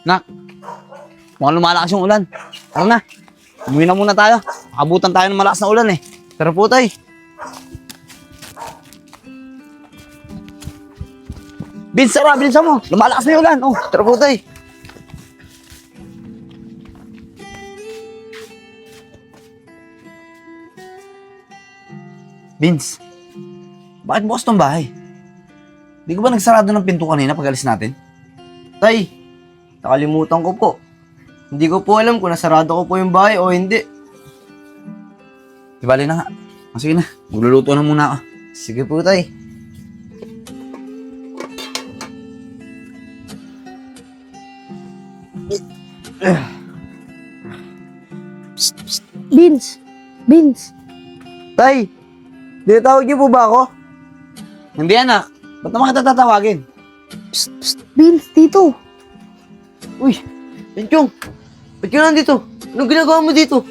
Nak, mukhang lumalakas yung ulan. Tara na, umuwi na muna tayo. Abutan tayo ng malakas na ulan eh. Tara po, tay. Vince, tara, bilisan mo. Lumalakas na yung ulan. Oh, Tara po, tay. Vince, bakit bukas tong bahay? Di ko ba nagsarado ng pinto kanina pag alis natin? Tay, nakalimutan ko po. Hindi ko po alam kung nasarado ko po yung bahay o hindi. Di bali na nga. O, sige na, magluluto na muna ako. Sige po, tay. Vince, Vince. Tay, dinatawag niyo po ba ako? Hindi anak, ba't naman kita tatawagin? Vince, dito. Uy, Enchong, ba't ka nandito? Anong ginagawa mo dito?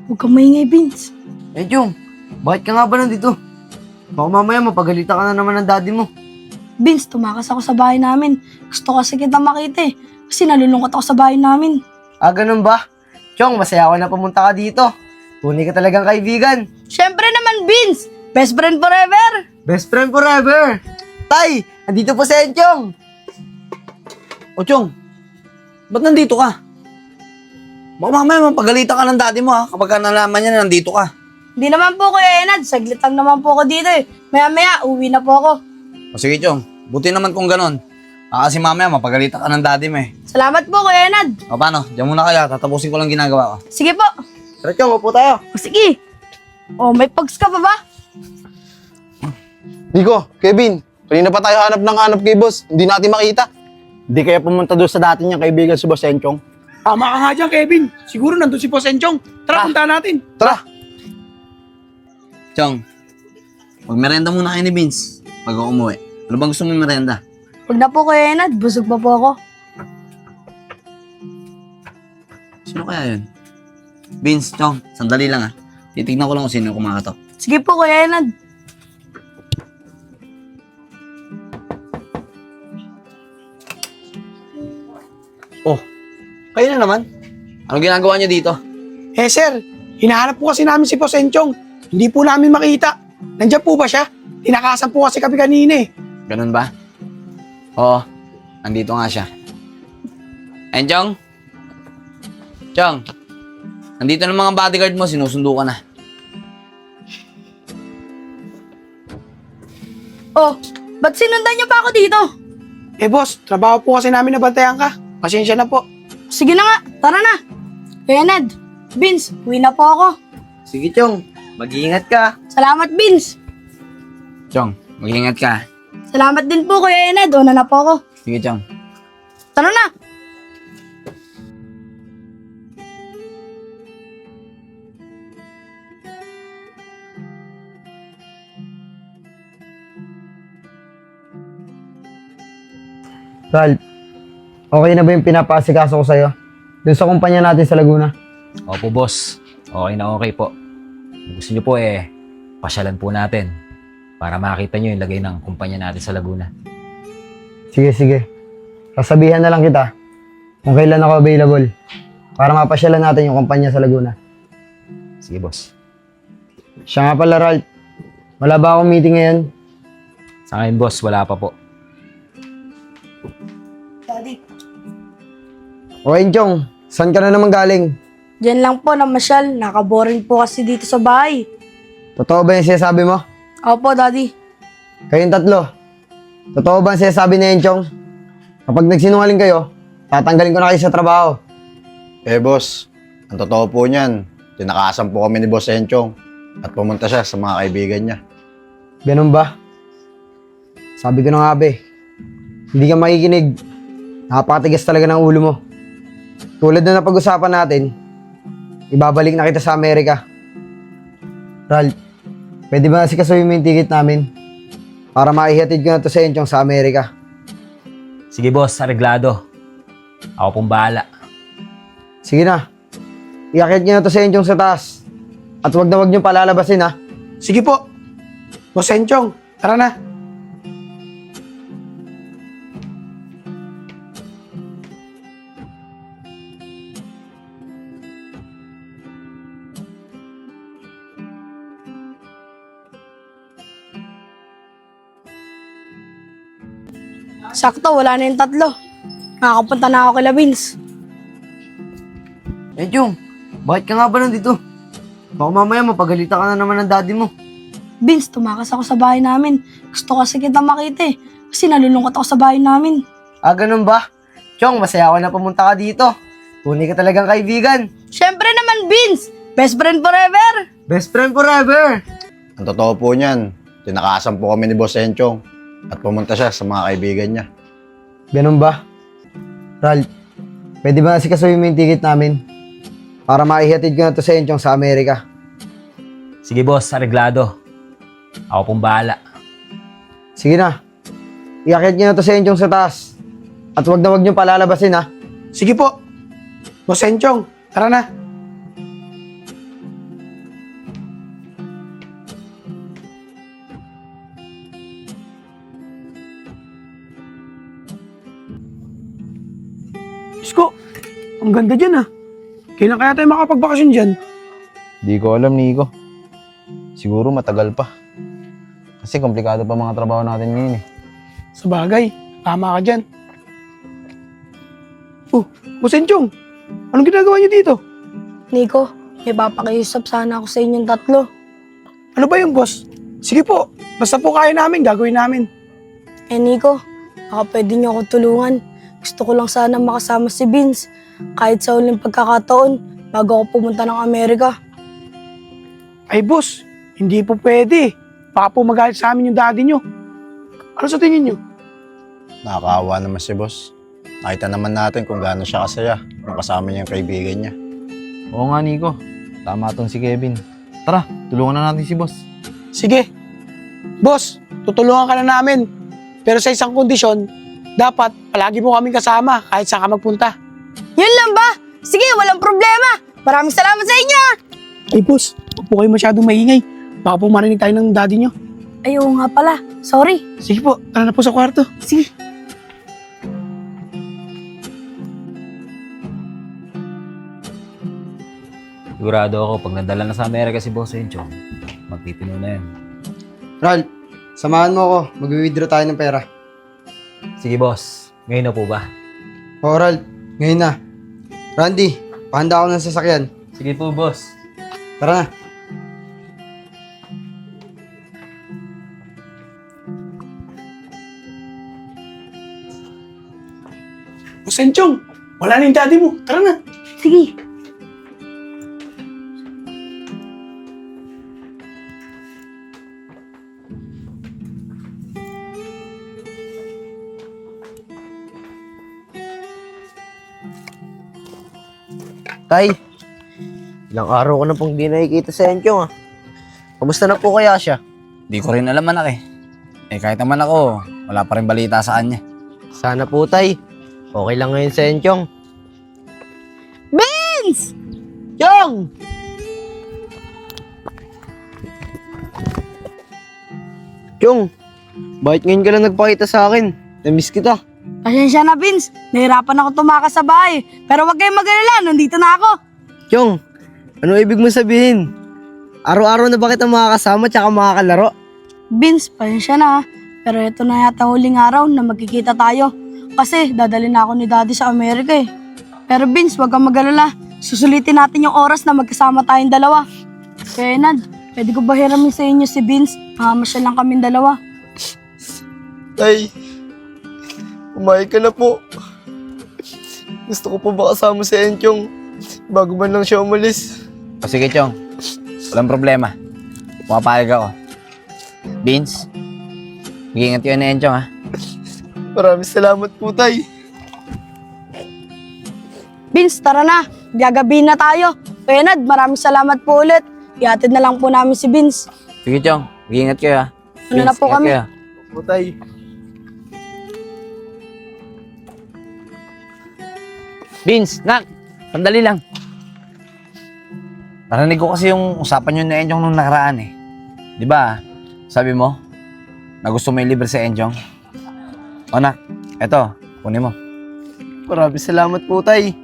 Huwag kang maingay, Vince. Enchong, bakit ka nga ba nandito? Baka mamaya mapagalitan ka na naman ng daddy mo. Vince, tumakas ako sa bahay namin. Gusto kasi kita makita eh. Kasi nalulungkot ako sa bahay namin. Ah, ganun ba? Chong, masaya ako na pumunta ka dito. Tunay ka talagang kaibigan. Siyempre naman, Vince. Best friend forever. Best friend forever. Tay, andito po si Enchong. O Chong, ba't nandito ka? Baka mamaya mapagalitan ka ng daddy mo ha, kapag nalaman niya na nandito ka. Hindi naman po, Kuya Enad. Saglit lang naman po ako dito eh. Maya-maya, uwi na po ako. O sige Chong, buti naman kung ganon. Kasi mamaya mapagalitan ka ng daddy mo eh. Salamat po, Kuya Enad. O paano? Diyan muna kayo. Tatapusin ko lang ginagawa ko. Sige po. Tara, Chong, upo tayo. O, sige. O, may pogs ka pa ba? Nico, Kevin, kanina pa tayo hanap kay boss. Hindi natin makita. Hindi kaya pumunta doon sa dati niyang kaibigan si Boss Enchong? Tama ka nga dyan, Kevin. Siguro nandun si Boss Enchong. Tara, punta natin. Tara. Chong, magmerenda muna kayo ni Vince pag ako umuwi. Ano bang gusto mong merenda? Huwag na po, Kuya Enad. Busog pa po ako. Sino kaya yun? Vince, Chong, sandali lang ah. Titignan ko lang kung sino yung kumakatok. Sige po, Kuya Enad. Oh, kayo na naman. Anong ginagawa niyo dito? Eh sir, hinahanap po kasi namin si Boss Enchong. Hindi po namin makita. Nandiyan po ba siya? Tinakasan po kasi kami kanina eh. Ganun ba? Oo, andito nga siya. And Chong? Chong, nandito ng mga bodyguard mo, sinusundo ka na. Oh, ba't sinundan niyo pa ako dito? Eh boss, trabaho po kasi namin nabantayan ka. Pasensya na po. Sige na nga, tara na. Kuya Enad, Vince, uwi na po ako. Sige, Chong. Mag-iingat ka. Salamat, Vince. Chong, mag-ingat ka. Salamat din po, Kuya Enad. Una na po ako. Sige, Chong. Tara na. Ralph, okay na ba yung pinapasikaso ko sa'yo? Doon sa kumpanya natin sa Laguna. Opo, boss. Okay na okay po. Kung gusto niyo po pasyalan po natin para makita niyo yung lagay ng kumpanya natin sa Laguna. Sige, sige. Sasabihan na lang kita kung kailan ako available para mapasyalan natin yung kumpanya sa Laguna. Sige, boss. Siya nga pala, Ralph. Wala ba akong meeting ngayon? Sa ngayon, boss, wala pa po. Daddy. O, Enchong, saan ka na naman galing? Diyan lang po namasyal. Nakaboring po kasi dito sa bahay. Totoo ba yung sinasabi mo? Opo, Daddy. Kayong tatlo. Totoo ba ang sinasabi ni Enchong? Kapag nagsinungaling kayo, tatanggalin ko na kayo sa trabaho. Eh boss, ang totoo po niyan, tinakasan po kami ni Boss Enchong at pumunta siya sa mga kaibigan niya. Ganun ba? Sabi ko na nga, be. Hindi ka makikinig. Nakapatigas talaga ng ulo mo. Tulad na napag-usapan natin, ibabalik na kita sa Amerika. Ralph, pwede ba asikasuhin mo yung ticket namin? Para maihatid ko na to sa Enchong sa Amerika. Sige, boss, areglado. Ako pong bahala. Sige na. Iakit niyo na to sa Enchong sa taas. At wag na wag niyo palalabasin, ha? Sige po. Boss Enchong, tara na. Sakto, wala na yung tatlo. Nakakapunta na ako kay Vince. Enchong, bakit ka nga ba nandito? Baka mamaya mapagalitan ka na naman ng daddy mo. Vince, tumakas ako sa bahay namin. Gusto kasi kita makita eh. Kasi nalulungkot ako sa bahay namin. Ah, ganun ba? Chong, masaya ako na pumunta ka dito. Tunay ka talagang kaibigan. Siyempre naman, Vince! Best friend forever! Best friend forever. Ang totoo po niyan, tinakasan po kami ni Boss Enchong at pumunta siya sa mga kaibigan niya. Ganun ba? Ralph, pwede ba asikasuhin mo yung ticket namin? Para maihatid ko na to sa Enchong sa Amerika. Sige, boss, areglado. Ako pong bahala. Sige na. Iakit niyo na to sa Enchong sa taas. At wag na wag niyo palalabasin, ha? Sige po. Boss Enchong, tara na. Isko, ang ganda dyan ah. Kailan kaya tayo makapagbakasyon dyan? Di ko alam, Nico. Siguro matagal pa. Kasi komplikado pa mga trabaho natin ngayon eh. Sa bagay, tama ka dyan. Oh, Boss Enchong, anong ginagawa niyo dito? Nico, may papakiusap sana ako sa inyong tatlo. Ano ba yung boss? Sige po, basta po kaya namin, gagawin namin. Eh Nico, Baka pwede niyo ako tulungan. Gusto ko lang sana makasama si Vince. Kahit sa huling pagkakataon, bago ako pumunta ng Amerika. Ay boss, hindi po pwede. Baka po magalit sa amin yung daddy nyo. Ano sa tingin nyo? Nakakaawa naman si boss. Nakita naman natin kung gaano siya kasaya nung kasama niya yung kaibigan niya. Oo nga, Nico. Tama tong si Kevin. Tara, tulungan na natin si boss. Sige. Boss, tutulungan ka na namin. Pero sa isang kondisyon, dapat palagi mo kaming kasama kahit saan ka magpunta. Yun lang ba? Sige, walang problema. Maraming salamat sa inyo. Ay boss, huwag po kayo masyadong maingay. Baka po marinig tayo ng daddy nyo. Ay, oo nga pala. Sorry. Sige po, tara na po sa kwarto. Sige. Sigurado ako, pag nadala na sa Amerika si Boss Enchong, magtitino na yan. Ral, samahan mo ako. Mag-withdraw tayo ng pera. Sige boss, ngayon na po ba? Oo, Ral. Ngayon na. Randy, pahanda ako ng sasakyan. Sige po boss. Tara na. Boss Enchong, wala na yung daddy mo. Tara na. Sige. Tay, ilang araw ko na pong di nakikita sa Enchong ah. Kamusta na po kaya siya? Di ko rin alam, anak eh. Kahit naman ako, wala pa rin balita sa kanya. Sana po, Tay. Okay lang ngayon sa Enchong. Vince! Chong! Chong, bakit ngayon ka lang nagpakita sa akin? Namiss kita. Pasensya na, Vince. Nahirapan ako tumakas sa bahay. Pero wag kayong mag-alala, nandito na ako. Chong, ano ibig mo sabihin? Araw-araw na ba kita makakasama tsaka makakalaro? Vince, pasensya na. Pero ito na yata huling araw na magkikita tayo. Kasi dadalhin na ako ni Daddy sa Amerika eh. Pero Vince, wag kang mag-alala. Susulitin natin yung oras na magkasama tayong dalawa. Kaya Nad, pwede ko ba hiramin sa inyo si Vince? Mamasyal lang kaming dalawa. Tay, umayag ka na po. Gusto ko po ba kasama si Enchong bago man lang siya umalis? O sige, Chong. Walang problema. Pumapayag ako. Vince, mag-iingat kayo na Enchong, ha? Maraming salamat po, Tay. Vince, tara na. Gagabihin na tayo. Kaya Nad, maraming salamat po ulit. Ihatid na lang po namin si Vince. Sige, Chong. Mag-iingat kayo, ha? Ano na po ingat kami? kayo. Po, Tay. Vince, nak, sandali lang. Narinig ko kasi yung usapan nyo na Enchong nung nakaraan eh. Di ba? Sabi mo, na gusto mo i-libre sa Enchong. O nak, eto, kunin mo. Maraming salamat po, Tay.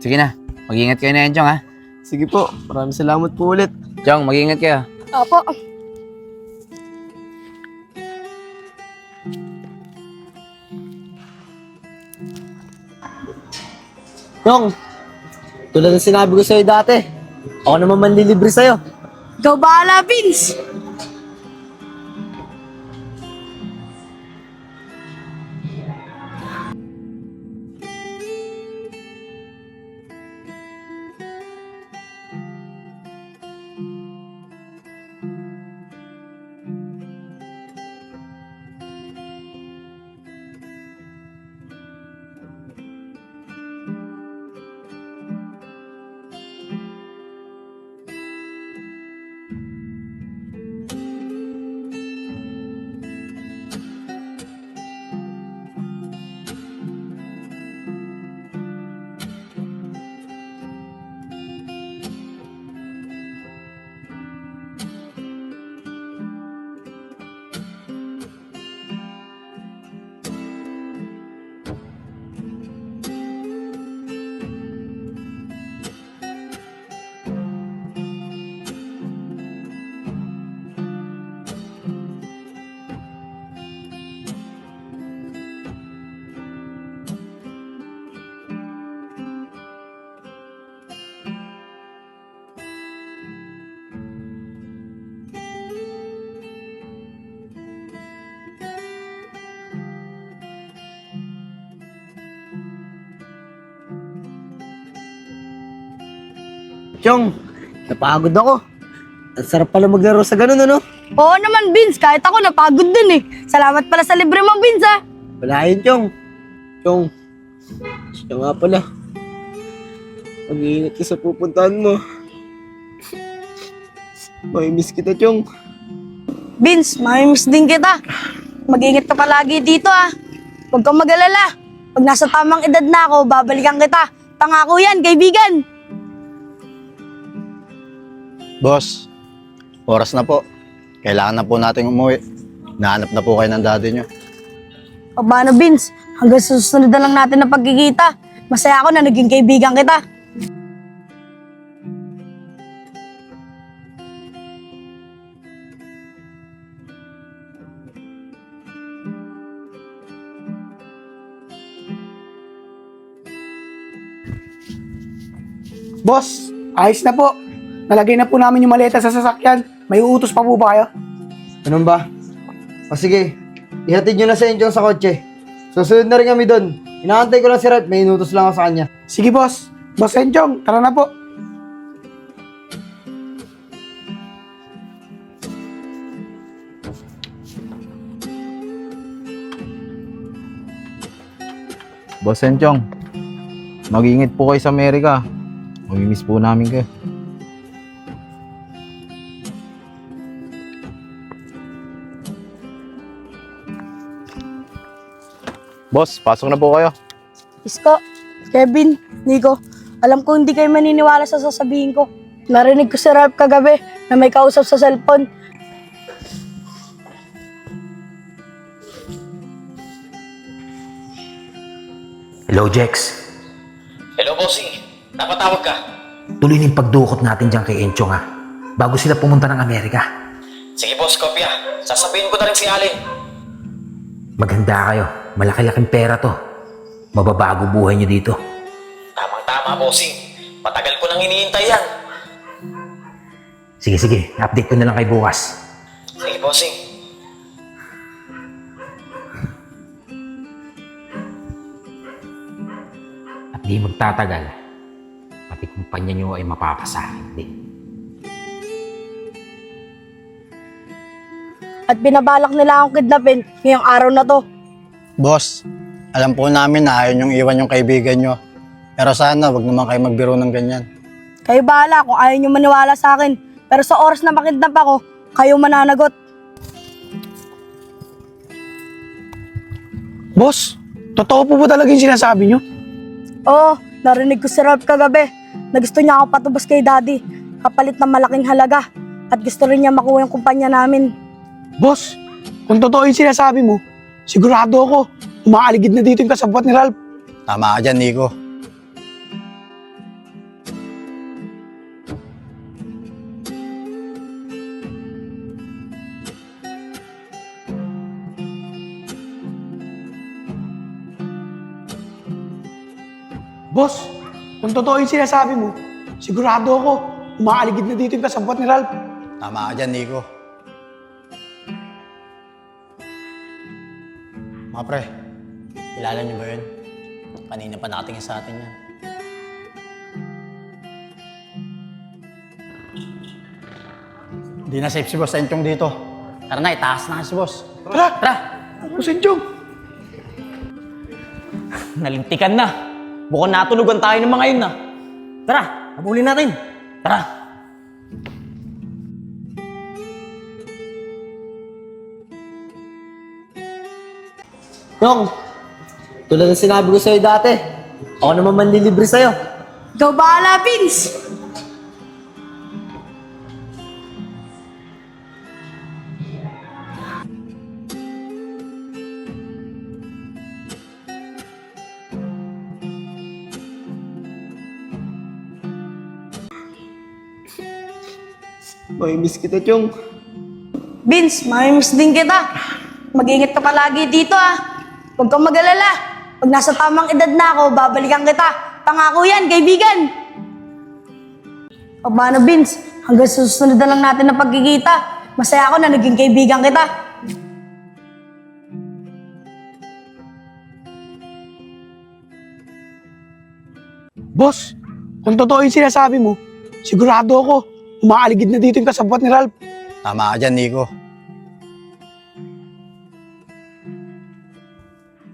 Sige na, mag-iingat kayo na Enchong, ha? Sige po, maraming salamat po ulit. Chong, mag-iingat kayo. Opo. Chong, tulad ng sinabi ko sa'yo dati, ako naman manlilibre sa'yo. Ikaw bahala, Vince. Chong, napagod ako. Ang sarap pala maglaro sa ganun, ano? Oo naman, Vince. Kahit ako napagod din eh. Salamat pala sa libre mo, Vince ah. Wala yun, Chong. Chong, siya nga pala. Mag-iingat ka sa pupuntahan mo. May miss kita, Chong. Vince, mamimiss din kita. Mag-ingat ka palagi dito ah. Huwag kang mag-alala. Pag nasa tamang edad na ako, babalikan kita. Pangako yan, kaibigan. Boss, oras na po. Kailangan na po nating umuwi. Nahanap na po kayo ng daddy nyo. O paano, Vince? Hanggang sa susunod na lang natin na pagkikita. Masaya ako na naging kaibigan kita. Boss, ayos na po. Nalagay na po namin yung maleta sa sasakyan. May uutos pa po ba kayo? Ganun ba? O sige, ihatid nyo na sa Enchong sa kotse. Susunod na rin kami doon. Inaantay ko lang si Ralph, may inutos lang ako sa kanya. Sige boss. Boss Enchong, tara na po. Boss Enchong, mag-ingat po kayo sa Amerika. Mamimiss po namin kayo. Boss, pasok na po kayo. Isko, Kevin, Nico, alam ko hindi kayo maniniwala sa sasabihin ko. Narinig ko si Ralph kagabi na may kausap sa cellphone. Hello, Jex. Hello, bossing. Napatawag ka. Tuloy na yung pagdukot natin dyan kay Enchong ha. Bago sila pumunta ng Amerika. Sige, boss, kopya. Sasabihin ko na rin si Alin. Maganda kayo. Malaki-laking pera to. Mababago buhay nyo dito. Tamang-tama, bossing. Matagal ko nang iniintay yan. Sige. Update ko na lang kay bukas. Sige, bossing. At di magtatagal, pati kumpanya nyo ay mapapasahin din. At binabalak nila akong kidnapin ngayong araw na to. Boss, alam po namin na ayaw niyong iwan yung kaibigan nyo. Pero sana wag naman kayo magbiro ng ganyan. Kayo bahala kung ayaw nyo maniwala sa akin. Pero sa oras na makidnap ako, kayo mananagot. Boss, totoo po ba talaga yung sinasabi nyo? Oo, narinig ko si Ralph kagabi na gusto niya ako patubos kay Daddy kapalit ng malaking halaga. At gusto rin niya makuha yung kumpanya namin. Boss, kung totoo yung sinasabi mo, sigurado ako, umaaligid na dito yung kasabwat ni Ralph. Tama ka dyan, Nico. Boss, kung totoo yung sinasabi mo, sigurado ako, umaaligid na dito yung kasabwat ni Ralph. Tama ka dyan, Nico. Mga pre, kilala niyo ba yun? Kanina pa nakatingin sa atin yan. Di na safe si Boss Enchong dito. Tara na, itaas na si Boss. Tara! Boss Enchong! Nalintikan na. Bukod natulugan tayo ng mga yun na. Tara, habulin natin. Tara. Chong, tulad ng sinabi ko sa'yo dati, ako naman manlilibre sa'yo. Ikaw bahala, Vince! May miss kita, Chong. Vince, mamimiss din kita. Mag-ingat ka palagi dito ah. Huwag kang mag-alala. Pag nasa tamang edad na ako, babalikan kita. Pangako yan, kaibigan. O paano, Vince? Hanggang sa susunod na lang natin na pagkikita. Masaya ako na naging kaibigan kita. Boss, kung totoo yung sinasabi mo, Sigurado ako, umaaligid na dito yung kasabot ni Ralph. Tama ka dyan, Nico.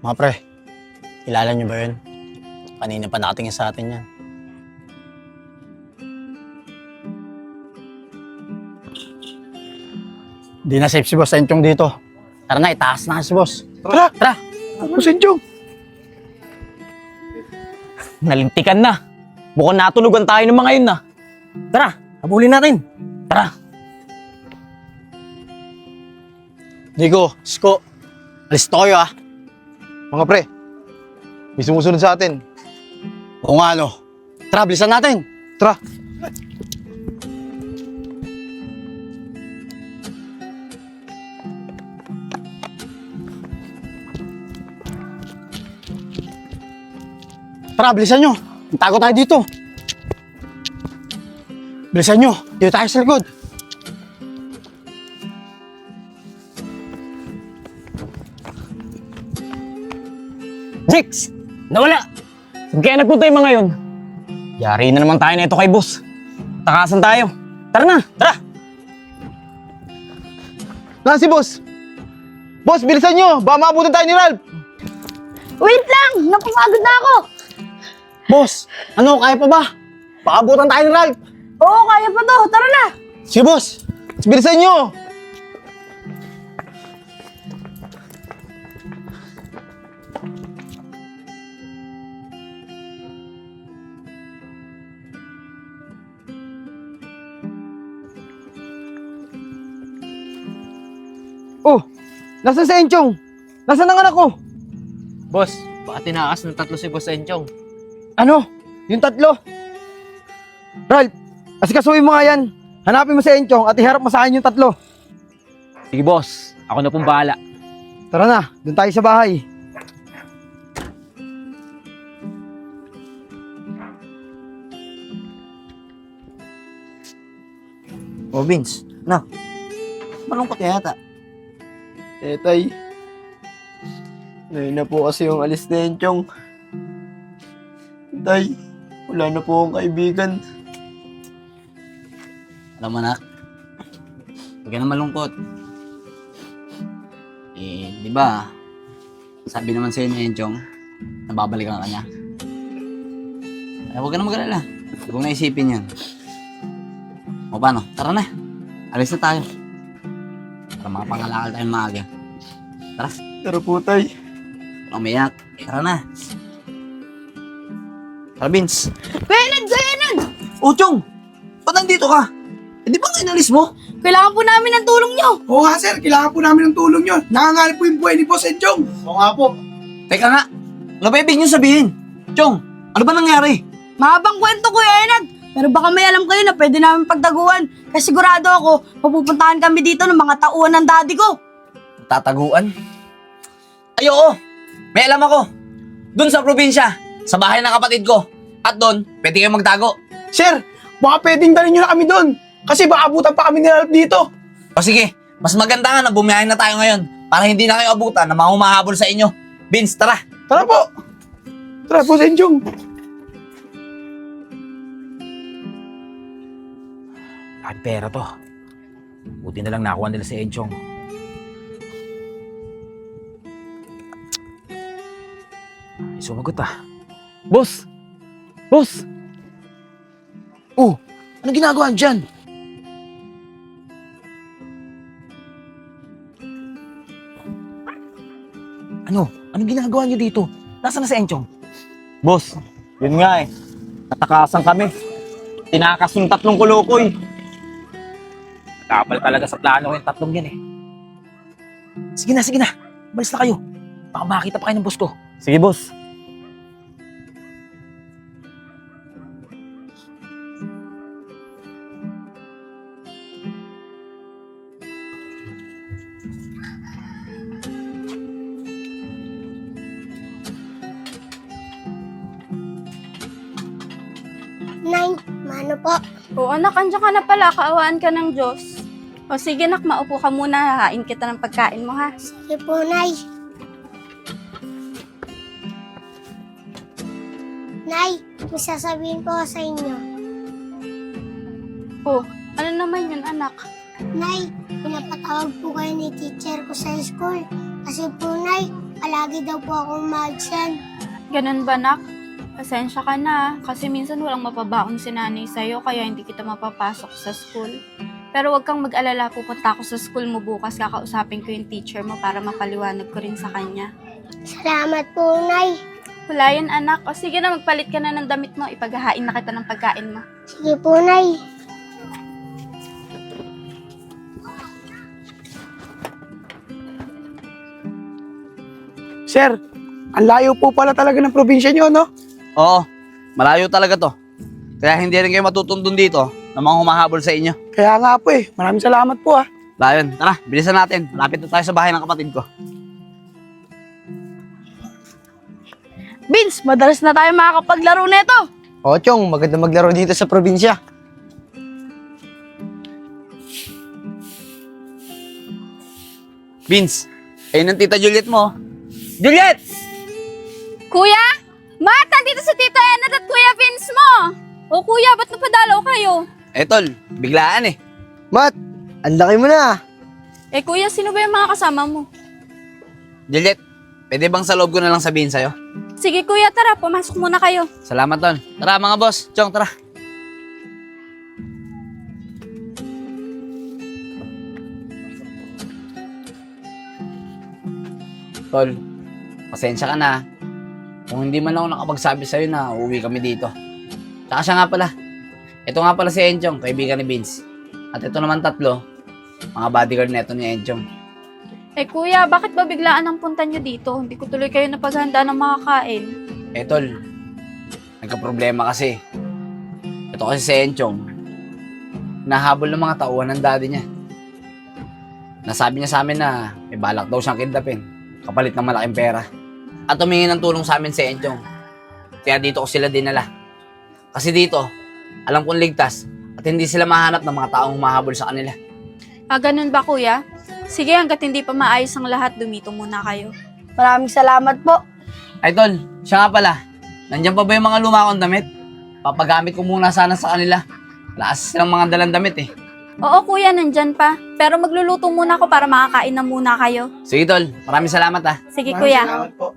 Mga pre, kilala niyo ba yun? Kanina pa nakatingin sa atin yan. Di na safe si Boss Enchong dito. Tara na, itaas na si Boss. Tara! Tara! Boss Enchong! Nalintikan na. Mukhang natulugan tayo ng mga yun na. Tara, habulin natin. Tara. Nico, Sko, alis na kayo ah. Mga pre, may sumusunod sa atin. Oo nga no. Tara, bilisan natin. Tara. Tara, bilisan nyo. Tago tayo dito. Bilisan nyo. Dito tayo sa likod. Jix! Nawala! Saan kaya nagpunta yung mga yun? Yari na naman tayo na ito kay boss. Takasan tayo. Tara na! Tara! Na si boss! Boss, bilisan nyo! Baka maabutan tayo ni Ralph! Wait lang! Napapagod na ako! Boss, ano, kaya pa ba? Paabutan tayo ni Ralph. Oo, kaya pa to. Tara na! Sige, boss. Bilisan nyo! Oh, nasaan si Enchong? Nasaan ang anak ko? Boss, baka tinakas ng 3 si Boss Enchong. Ano? Yung 3? Ralph, asikasuhin mo nga yan. Hanapin mo si Enchong at iharap mo sa akin yung 3. Sige boss, ako na pong bahala. Tara na, doon tayo sa bahay. Oh, Vince. Na. Malungkot ka yata. Tay. Ngayon na po kasi yung alis na Enchong. Tay, wala na po akong kaibigan. Alam mo na, huwag ka na malungkot. Di ba, sabi naman sa'yo ni Enchong, nababalikan ka niya. Huwag ka na mag-alala. Huwag mong naisipin yan. O paano? Tara na. Alis na tayo. Para makapangalakal tayo maaga. Tara. Tara po, Tay. Umiyak. Tara na. Tara, Vince. Kuya Enad! Kuya Enad! Oh, Chong! Ba't nandito ka? Di ba inalis mo? Kailangan po namin ng tulong nyo! Oo nga sir, kailangan po namin ng tulong nyo. Nangangalip po yung buhay ni Boss Enchong. Oo nga po. Teka nga. Ano ba ibig niyo sabihin? Chong, ano ba nangyari? Mahabang kwento, Kuya Enad. Pero baka may alam kayo na pwede namin pagtaguan. Kasi sigurado ako, mapupuntahan kami dito ng mga tauhan ng daddy ko. Tataguan? Ay, oo. May alam ako. Doon sa probinsya, sa bahay ng kapatid ko. At doon, pwede kayong magtago. Sir, baka pwedeng dalhin nyo na kami doon. Kasi baka abutan pa kami ni Ralph dito. O sige, mas maganda nga na bumiyahin na tayo ngayon para hindi na kayo abutan na mga humahabol sa inyo. Vince, tara. Tara po. Tara, Boss Enchong. Laking pera to. Buti na lang nakuha nila si Enchong. Ay, sumagot ah. Boss! Boss! Oh, ano ginagawa dyan? Ano? Anong ginagawa niyo dito? Nasaan na si Enchong? Boss, yun nga eh. Natakasan kami. Tinakas yung 3 kulukoy. Nakapal talaga sa plano ko yung 3 yan eh. Sige na. Balis na kayo. Baka makita pa kayo ng boss ko. Sige, boss. Nay, mano po? O anak, andyan ka na pala. Kaawaan ka ng Diyos. O sige nak, maupo ka muna. Hahain kita ng pagkain mo ha. Sige po, Nay. Nay, may sasabihin po ako sa inyo. Oh, ano naman yun, anak? Nay, pinapatawag po kayo ni teacher ko sa school. Kasi po, Nay, palagi daw po akong ma-absent. Ganun ba, nak? Pasensya ka na, kasi minsan walang mapabaon si nanay sa'yo, kaya hindi kita mapapasok sa school. Pero wag kang mag-alala, pupunta ako sa school mo bukas, kakausapin ko yung teacher mo para mapaliwanag ko rin sa kanya. Salamat po, Nay. Wala yan, anak. O sige na, magpalit ka na ng damit mo, ipaghahain na kita ng pagkain mo. Sige po, Nay. Sir, ang layo po pala talaga ng probinsya nyo, no? Oo, malayo talaga to. Kaya hindi rin kayo matutundun dito ng mga humahabol sa inyo. Kaya nga po eh. Maraming salamat po ah. Layon, tara, bilisan natin. Malapit na tayo sa bahay ng kapatid ko. Vince, madalas na tayo makakapaglaro nito. Oo, Chong, maganda maglaro dito sa probinsya. Vince, ayun ang tita Juliet mo. Juliet! Kuya? Matt, nandito si Tita Enad at Kuya Vince mo! O kuya, ba't napadalaw kayo? Eh tol, biglaan eh. Mat, ang laki mo na. Eh kuya, sino ba yung mga kasama mo? Juliet, pwede bang sa loob ko na lang sabihin sa'yo? Sige kuya, tara, pumasok muna kayo. Salamat tol. Tara mga boss, Chong, tara. Tol, pasensya ka na. Kung hindi man ako nakapagsabi sa'yo na uuwi kami dito. Tsaka siya nga pala. Ito nga pala si Enchong, kaibigan ni Vince. At ito naman tatlo, mga bodyguard na ito ni Enchong. Eh kuya, bakit ba biglaan ang punta nyo dito? Hindi ko tuloy kayo napaghanda ng makakain. Eh tol, nagka-problema kasi. Ito kasi si Enchong, nahabol ng mga tauhan ng daddy niya. Nasabi niya sa amin na may balak daw siyang kidnapin, kapalit ng malaking pera. At humingi ng tulong sa amin si Enchong. Kaya dito ko sila dinala. Kasi dito, alam kong ligtas at hindi sila mahanap ng mga taong humahabol sa kanila. Ah, ganun ba kuya? Sige, hanggat hindi pa maayos ang lahat, dumito muna kayo. Maraming salamat po. Ay tol, siya nga pala, nandiyan pa ba yung mga luma kong damit? Papagamit ko muna sana sa kanila. Wala kasi silang mga dalang damit eh. Oo kuya, nandyan pa. Pero magluluto muna ako para makakain na muna kayo. Sige tol, maraming salamat ah. Sige Maraming kuya. salamat po.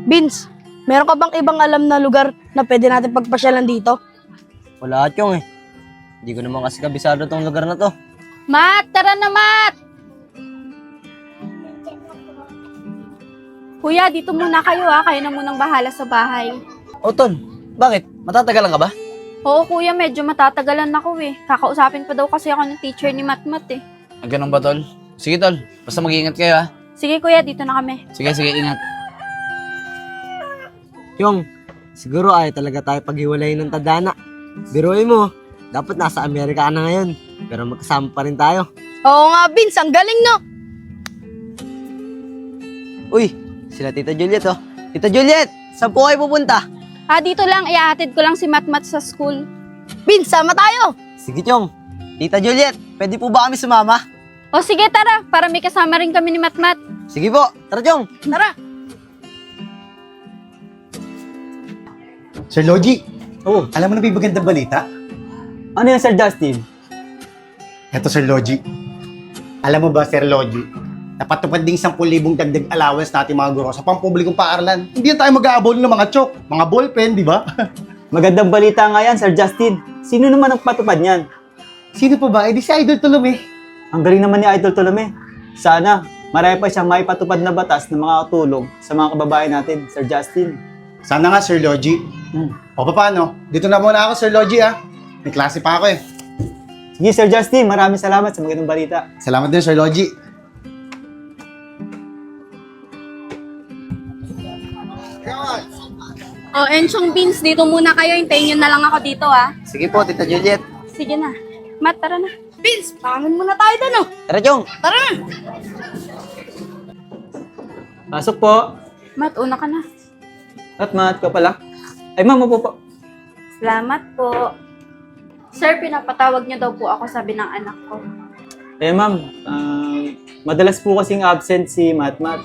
Vince, meron ka bang ibang alam na lugar na pwede natin pagpasyalan dito? Wala, Chong eh. Hindi ko naman kasi kabisado tong lugar na to. Mat, tara na Mat! Kuya, dito muna kayo ha. Kayo na munang bahala sa bahay. O tol, bakit? Matatagalan ka ba? Oo kuya, medyo matatagalan ako eh. Kakausapin pa daw kasi ako ng teacher ni Matmat eh. Ah, ganun ba tol? Sige tol, basta mag-iingat kayo ah. Sige kuya, dito na kami. Sige, ingat. Chong, siguro ay talaga tayo paghiwalayin ng tadhana. Biruin mo, dapat nasa Amerika ka na ngayon. Pero magkasama pa rin tayo. Oo nga, Vince, ang galing no. Uy, sila Tita Juliet oh. Tita Juliet, saan po kayo pupunta? Ah, dito lang, iahatid ko lang si Matmat sa school. Vince, sama tayo. Sige, Chong. Tita Juliet, pwede po ba kami sumama? O sige, tara, para may kasama rin kami ni Matmat. Sige po, tara Chong. Tara. Sir Logie, alam mo na ba yung magandang balita? Ano yan, Sir Justin? Eto, Sir Logie. Alam mo ba, Sir Logie, napatupad ding 10,000 dagdag allowance natin mga guro sa pampublikong paaralan. Hindi na tayo mag-aabol ng mga chok, mga ballpen, di ba? Magandang balita nga yan, Sir Justin. Sino naman ang patupad niyan? Sino pa ba? Eh di si Idol Tolome. Ang galing naman ni Idol Tolome. Sana, marami pa siyang maipatupad na batas na mga tulong sa mga kababayan natin, Sir Justin. Sana nga, Sir Logie. O paano? Dito na muna ako, Sir Logie ah. May klase pa ako eh. Sige, Sir Justin, maraming salamat sa magandang balita. Salamat din, Sir Logie. O, Enchong Beans, dito muna kayo. Hintayin nyo na lang ako dito ah. Sige po, Tita Juliet. Sige na. Mat, tara na. Vince, pangin muna tayo doon oh. Tara, Chong. Tara. Pasok po. Mat, una ka na. Mat, ka pala. Ay, ma'am, upo po. Salamat po. Sir, pinapatawag niyo daw po ako, sabi ng anak ko. Eh, ma'am, madalas po kasing absent si Matmat.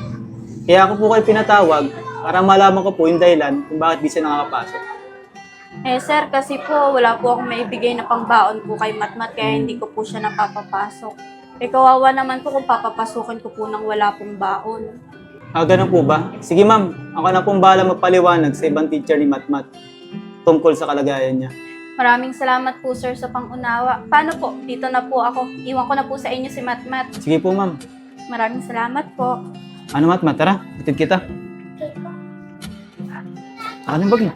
Kaya ako po kayo pinatawag para malaman ko po yung dahilan kung bakit di siya nakakapasok. Eh sir, kasi po wala po akong maibigay na pangbaon po kay Matmat kaya hindi ko po siya napapapasok. Eh kawawa naman po kung papapasukin ko po nang wala pong baon. Ganun po ba? Sige ma'am, ako na pong bahala magpaliwanag sa ibang teacher ni Matmat tungkol sa kalagayan niya. Maraming salamat po sir sa pangunawa. Paano po? Dito na po ako. Iwan ko na po sa inyo si Matmat. Sige po ma'am. Maraming salamat po. Ano Matmat, tara, hatid kita. Ano yung bag mo?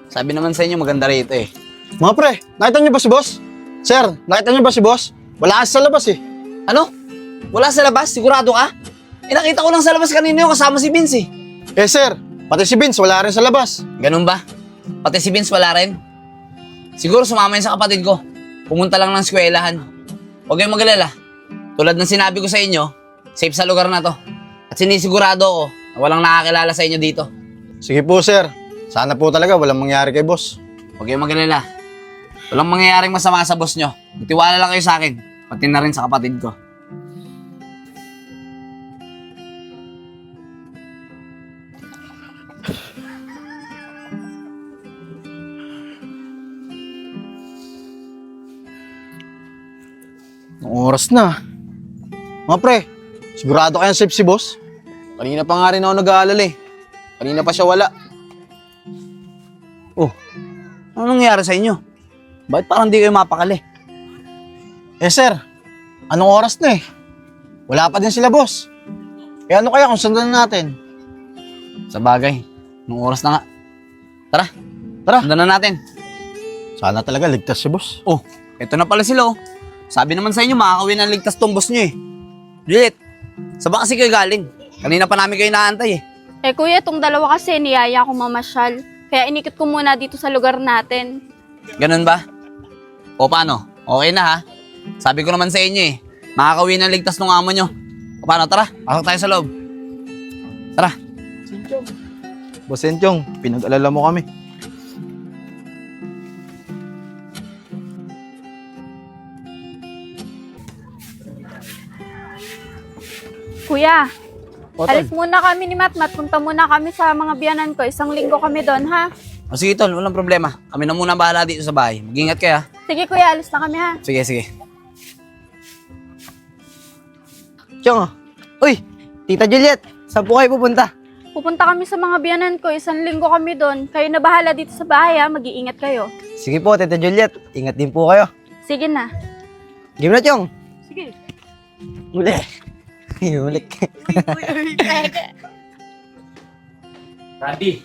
Sabi naman sa inyo maganda rito eh. Mga pre, nakita niyo ba si boss? Sir, nakita niyo ba si boss? Wala kasi sa labas eh. Ano? Wala sa labas? Sigurado ka? Eh nakita ko lang sa labas kanina yung kasama si Vince eh. Eh sir, pati si Vince wala rin sa labas. Ganun ba? Pati si Vince wala rin? Siguro sumama yun sa kapatid ko. Pumunta lang ng eskwelahan. Huwag kayong mag-alala. Tulad ng sinabi ko sa inyo, safe sa lugar na to. At sinisigurado ko na walang nakakilala sa inyo dito. Sige po sir, sana po talaga walang mangyari kay boss. Huwag kayong mag-alala. Walang mangyayaring masama sa boss nyo. Magtiwala lang kayo sa akin. Pati na rin sa kapatid ko. Ang oras na. Mga pre, sigurado kayang safe si boss? Kanina pa nga rin ako nag-aalala eh. Kanina pa siya wala. Ano nangyari sa inyo? Bakit parang di kayo mapakali? Eh sir, anong oras na eh? Wala pa din sila boss. Eh ano kaya kung sundan natin? Sa bagay, nung oras na nga. Tara, sundan na natin. Sana talaga ligtas si boss. Oh, eto na pala sila oh. Sabi naman sa inyo, makakawin ng ligtas tong boss nyo eh. Juliet, saan ba kasi kayo galing? Kanina pa namin kayo naantay eh. Eh kuya, itong dalawa kasi niyaya ko mamasyal. Kaya inikot ko muna dito sa lugar natin. Ganun ba? O paano? Okay na ha? Sabi ko naman sa inyo eh, makakawin ng ligtas ng amo nyo. O paano, tara, pasok tayo sa loob. Tara. Boss Enchong, pinag-alala mo kami. Kuya, alis muna kami ni Matmat. Punta muna kami sa mga biyanan ko. 1 linggo kami doon, ha? O sige tol, walang problema. Kami na muna bahala dito sa bahay. Mag-ingat kayo ha. Sige kuya, alis na kami, ha? Sige, sige. Chong, uy, Tita Juliet, saan po kayo pupunta? Pupunta kami sa mga biyanan ko. 1 linggo kami doon. Kayo na bahala dito sa bahay, ha? Mag-iingat kayo. Sige po, Tita Juliet, ingat din po kayo. Sige na. Game na, Chong. Sige. Uli. Ulik. Randy,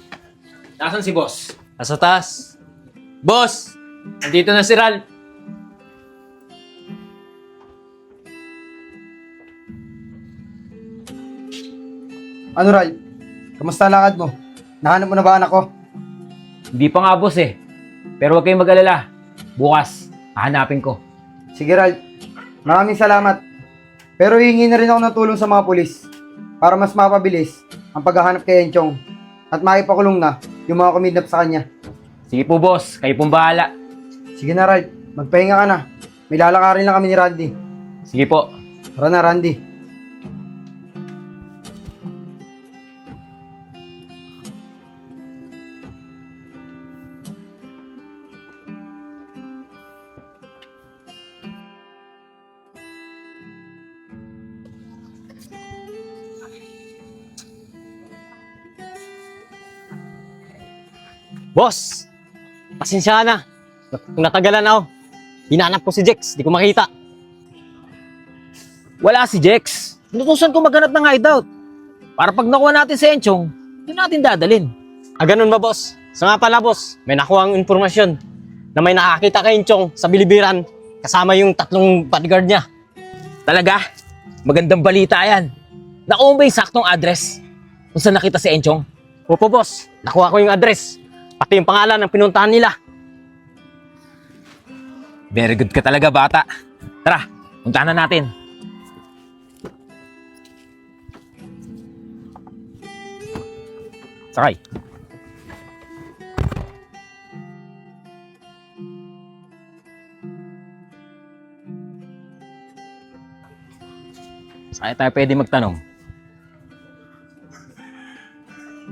nasan si boss? Nasa taas. Boss, nandito na si Ralph. Ano, Ral? Kamusta ang lakad mo? Nahanap mo na ba anak ko? Hindi pa nga boss eh. Pero huwag kayong mag-alala. Bukas, hahanapin ko. Sige, Ral. Maraming salamat. Pero hihingi na rin ako ng tulong sa mga pulis para mas mapabilis ang paghahanap kay Enchong at maipakulong na yung mga kumidnap sa kanya. Sige po boss, kayo pong bahala. Sige na, Ral. Magpahinga ka na. May lalakarin lang kami ni Randy. Sige po. Tara na, Randy. Boss, pasensya ka na. Natagalan ako. Hinanap ko si Jex, di ko makita. Wala si Jex. Inutusan ko maghanap ng hideout. Para pag nakuha natin si Enchong, yun natin dadalin. Ganun ba, boss? So nga pala, boss, may nakuha ang informasyon na may nakakita kay Enchong sa bilibiran kasama yung 3 bodyguard niya. Talaga? Magandang balita yan. Nakuha mo ba yung saktong address kung saan nakita si Enchong? Opo, boss. Nakuha ko yung address. Pati yung pangalan ng pinuntahan nila. Very good ka talaga, bata. Tara, puntahan na natin. Sakay. Ay tayo pwede magtanong.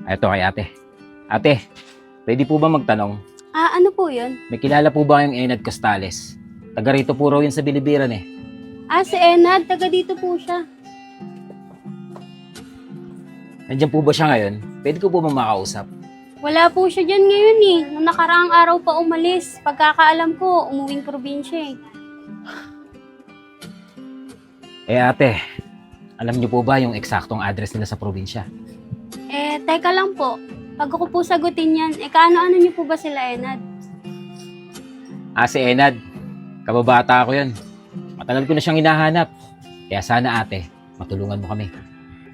Ito kay ate. Ate, pwede po ba magtanong? Ano po yun? May kilala po ba kayong Enad Costales? Taga rito po raw yun sa Bilibiran eh. Si Enad, taga dito po siya. Nandiyan po ba siya ngayon? Pwede ko po ba makausap? Wala po siya dyan ngayon eh. Nung nakaraang araw pa umalis. Pagkakaalam ko, umuwing probinsya eh. Ate, alam niyo po ba yung eksaktong address nila sa probinsya? Teka lang po. Pag ako po sagutin yan, kaano-ano niyo po ba sila, Enad? Si Enad. Kababata ako yun. Matagal ko na siyang hinahanap. Kaya sana ate, matulungan mo kami.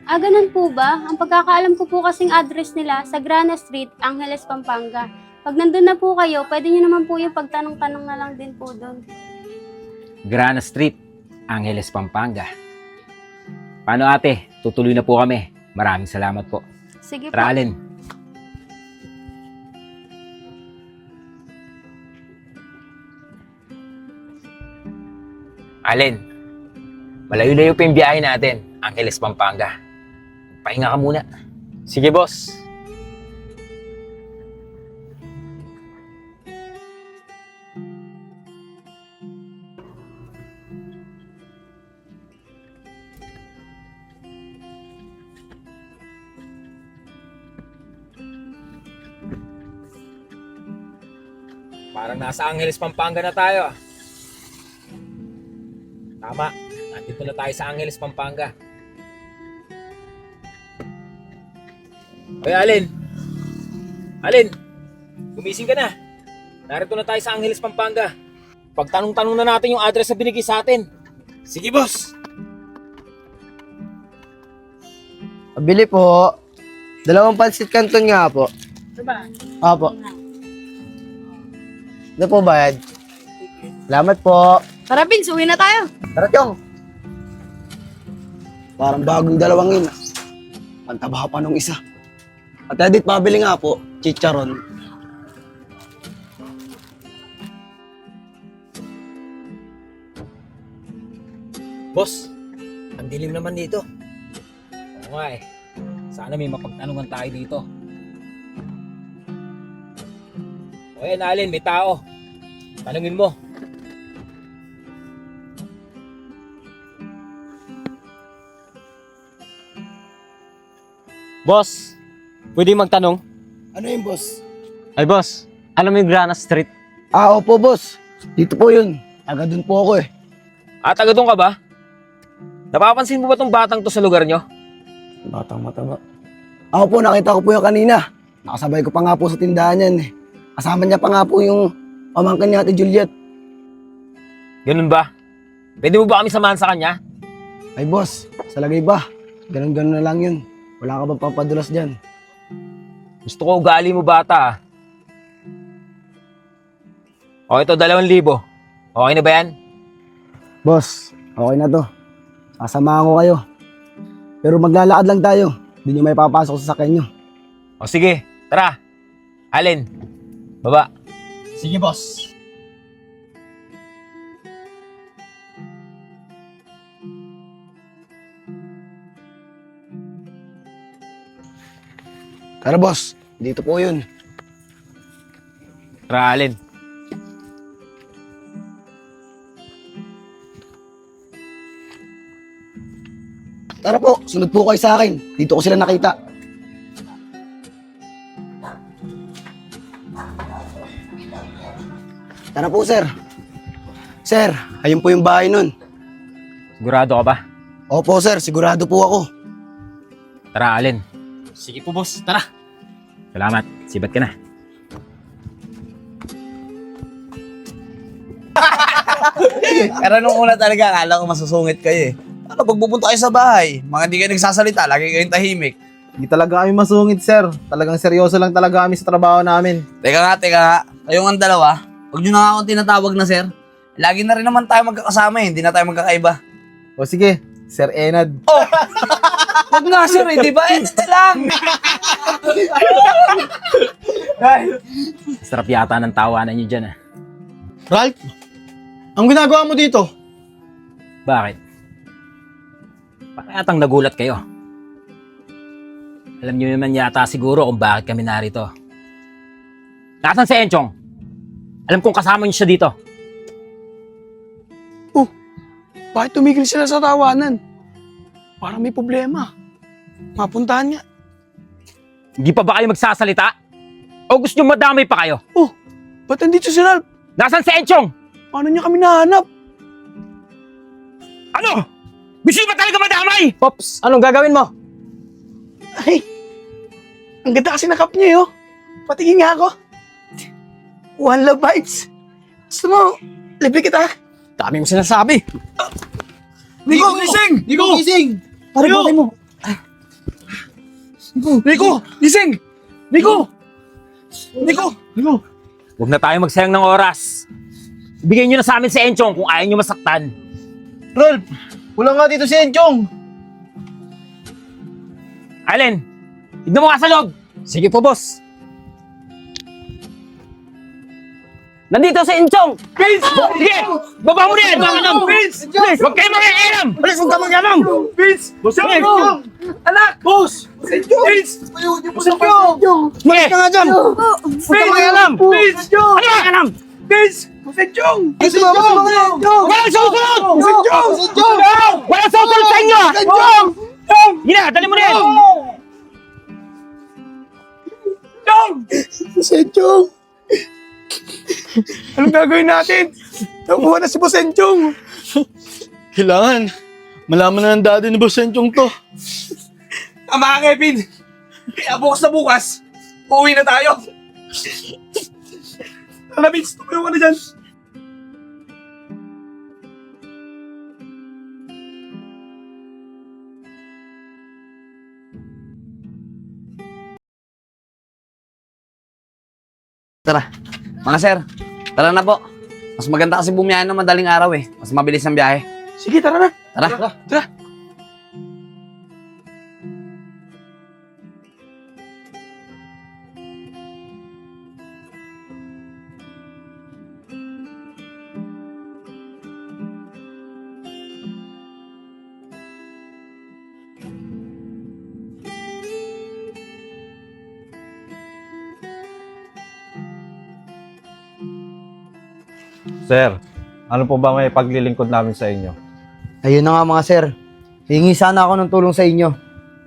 Ganun po ba? Ang pagkakaalam ko po kasing address nila sa Grana Street, Angeles, Pampanga. Pag nandun na po kayo, pwede nyo naman po yung pagtanong-tanong na lang din po doon. Grana Street, Angeles, Pampanga. Paano ate? Tutuloy na po kami. Maraming salamat po. Sige po. Tara, Alin. Alin, malayo-layo pa yung biyahe natin. Angeles, Pampanga. Pahinga ka muna. Sige, boss. Parang nasa Angeles, Pampanga na tayo. Tama. Nandito na tayo sa Angeles, Pampanga. Hoy, Alin. Alin. Gumising ka na. Narito na tayo sa Angeles, Pampanga. Pagtanong-tanong na natin yung address na binigay sa atin. Sige, boss. Pabili po. 2 pansit canton nga po. Opo. Ano po bayad? Salamat po. Tara, Vince, uwi na tayo. Tara, Chong. Parang bagong dalawang yun. Pantaba pa nung isa. At Edith, pabili nga po, chicharon. Boss, ang dilim naman dito. Oo nga eh. Sana may mapagtanungan tayo dito. O yan, Alin, may tao. Tanungin mo. Boss, pwede magtanong? Ano yun, boss? Ay, boss, alam mo yung Grana Street? Opo, boss. Dito po yun. Taga dun po ako eh. Taga doon ka ba? Napapansin mo ba tong batang to sa lugar nyo? Batang mataba. Ako po, nakita ko po yung kanina. Nakasabay ko pa nga po sa tindahan yan eh. Kasama niya pa nga po yung pamangkin ni Ate Juliet. Ganun ba? Pwede mo ba kami samahan sa kanya? Ay, boss, sa lagay ba? Ganun-ganun na lang yun. Wala ka bang papadulas dyan? Gusto ko ugali mo, bata. O, ito, 2,000. Okay na ba yan? Boss, okay na to. Sasamahan ko kayo. Pero maglalakad lang tayo. Hindi nyo may papasok sa sakyan nyo. O, sige. Tara. Alin. Baba. Sige, boss. Tara, boss. Dito po yun. Tara, Alin. Tara po, sunod po kayo sa akin. Dito ko sila nakita. Tara po, sir. Sir, ayun po yung bahay nun. Sigurado ka ba? Opo, sir. Sigurado po ako. Tara, Alin. Sige po, boss. Tara. Salamat. Sibat ka na. Pero nung una talaga, akala ko masusungit kayo eh. Ano, pag pupunta kayo sa bahay, mga hindi kayo nagsasalita, lagi kayong tahimik. Hindi talaga kami masungit, sir. Talagang seryoso lang talaga kami sa trabaho namin. Teka nga. Kayong ang dalawa, huwag nyo na nga akong tinatawag na sir. Lagi na rin naman tayo magkakasama eh, hindi na tayo magkakaiba. O sige, Sir Enad. Oh! Huwag nga sir eh, di ba? Ito lang! Sarap yata ng tawanan nyo dyan, ah. Ralph, ang ginagawa mo dito? Bakit? Kaya tang nagulat kayo. Alam niyo naman yata siguro kung bakit kami narito. Nasaan si Enchong? Alam kong kasama niyo siya dito. Bakit tumigil sila sa tawanan? Parang may problema. Mapuntahan nga. Hindi pa ba kayo magsasalita? O gusto niyo madamay pa kayo? Ba't nandito si Ralph? Nasaan si Enchong? Paano niya kami nahanap? Ano? Gusto niyo ba talaga madamay? Pops, anong gagawin mo? Ay, ang ganda kasi na cup niya, oh. Patingin nga ako. One love vibes. Gusto mo, libre kita. Dami mo sinasabi. Nico, gising! Nico, gising! Pare, bakit mo? Nico, gising! Nico! Nico! Huwag na tayo magsayang ng oras. Ibigay niyo na sa amin si Enchong kung ayaw niyo masaktan. Ralph, wala nga dito si Enchong. Allen, tignan mo nga sa loob. Sige po, boss. Nandito si Enchong! Vince! Sige! Baba mo na yan! Vince! Vince! Huwag kayo makialam! Alis, huwag ka mag-alam! Vince! Boss Enchong! Anak! Boss! Boss Enchong! Vince! Boss Enchong! Sige! Ka nga dyan! Huwag ka mag-alam! Vince! Ano ba alam? Vince! Boss Enchong! Walang susunod! Boss Enchong! Walang susunod sa inyo! Boss Enchong! Sige na, dali mo na yan! Boss Enchong! Anong gagawin natin? Nakuha na si Boss Enchong! Kailangan. Malaman na ng daddy ni Boss Enchong to. Tama ka, Kevin! Kaya bukas na bukas, uuwi na tayo! Tara, Vince, tumayo ka na dyan! Tara. Mga sir, tara na po. Mas maganda kasi bumiyahe ng madaling araw eh. Mas mabilis ang biyahe. Sige, tara na! Tara. Sir, ano po ba may paglilingkod namin sa inyo? Ayun na nga mga sir. Hingi sana ako ng tulong sa inyo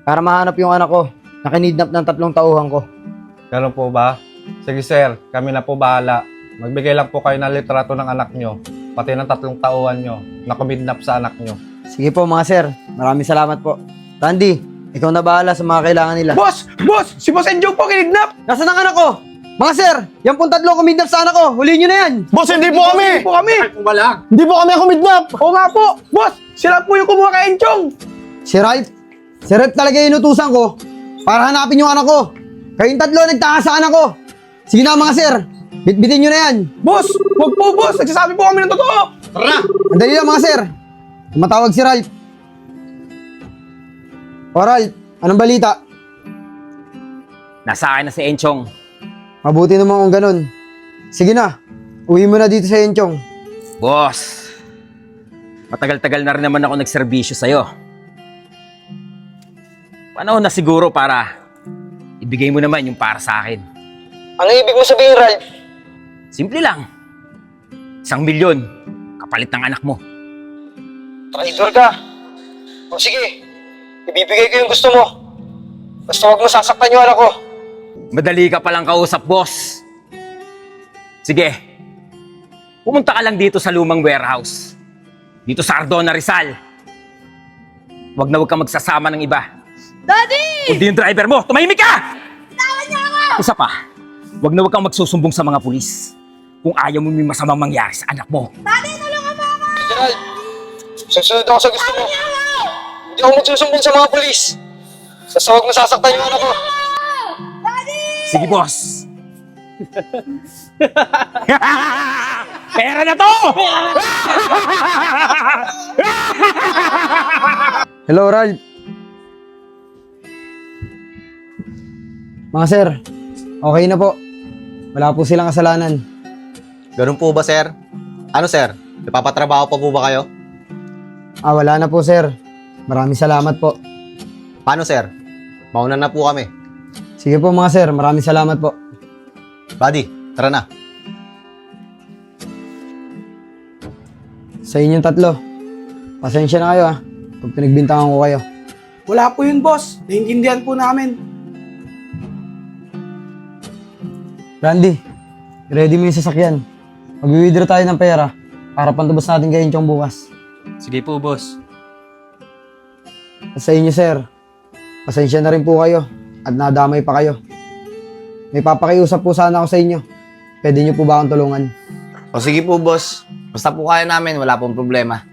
para mahanap yung anak ko na kinidnap ng 3 tauhan ko. Ganun po ba? Sige sir, kami na po bahala. Magbigay lang po kayo ng litrato ng anak nyo, pati ng 3 tauhan nyo na kumidnap sa anak nyo. Sige po mga sir. Maraming salamat po. Randy, ikaw na bahala sa mga kailangan nila. Boss! Boss! Si Boss Enchong po kinidnap! Nasaan ang anak ko? Mga sir, yan pong 3 kumidnap sa anak ko. Huliin nyo na yan. Boss, hindi po kami! Hindi po kami! Hindi po kami kumidnap! Oo nga po! Boss! Sila po yung kumuha kay Enchong! Si Ralph. Si Ralph talaga yung inutusan ko para hanapin yung anak ko. Kayong 3 nagtaka sa anak ko. Sige na mga sir. Bitbitin nyo na yan. Boss! Huwag po, boss! Nagsasabi po kami ng totoo! Tara! Andali lang mga sir. Tumatawag si Ralph. O Ralph, anong balita? Nasa akin na si Enchong. Mabuti naman kung ganun. Sige na, uwi mo na dito sa Enchong. Boss, matagal-tagal na rin naman ako nagserbisyo sa'yo. Panahon na siguro para ibigay mo naman yung para sa akin. Ano ibig mo sabihin, Ralph? Simple lang. 1 milyon, kapalit ng anak mo. Traitor ka. O sige, ibibigay ko yung gusto mo. Basta huwag mo sasaktan yung anak ko. Madali ka palang kausap, boss. Sige, pumunta ka lang dito sa lumang warehouse. Dito sa Ardona, Rizal. Huwag na huwag kang magsasama ng iba. Daddy! Kundi yung driver mo, tumahimik ka! Tawan niyo ako! Isa pa, huwag na huwag kang magsusumbong sa mga pulis kung ayaw mo may masamang mangyari sa anak mo. Daddy, tulungan mo ako! Gerald, susunod ako sa gusto mo. Hindi ako magsusumbong sa mga polis. Basta huwag mo sasaktan yung anak ko. Sige, boss. Pera na to! Hello, Ralph. Mga sir, okay na po. Wala po silang kasalanan. Ganun po ba, sir? Ano, sir? Ipapatrabaho pa po ba kayo? Wala na po, sir. Maraming salamat po. Paano sir? Mauna na po kami. Sige po mga sir, maraming salamat po. Buddy, tara na. Sa inyong tatlo, pasensya na kayo pag pinagbintangan ko kayo. Wala po yun, boss. Naiintindihan po namin. Randy, ready mo yung sasakyan. Mag-withdraw tayo ng pera para pantubos natin kay Enchong bukas. Sige po, boss. At sa inyo sir, pasensya na rin po kayo at nadamay pa kayo. May papakiusap po sana ako sa inyo. Pwede niyo po ba akong tulungan? O sige po, boss. Basta po kaya namin, wala pong problema.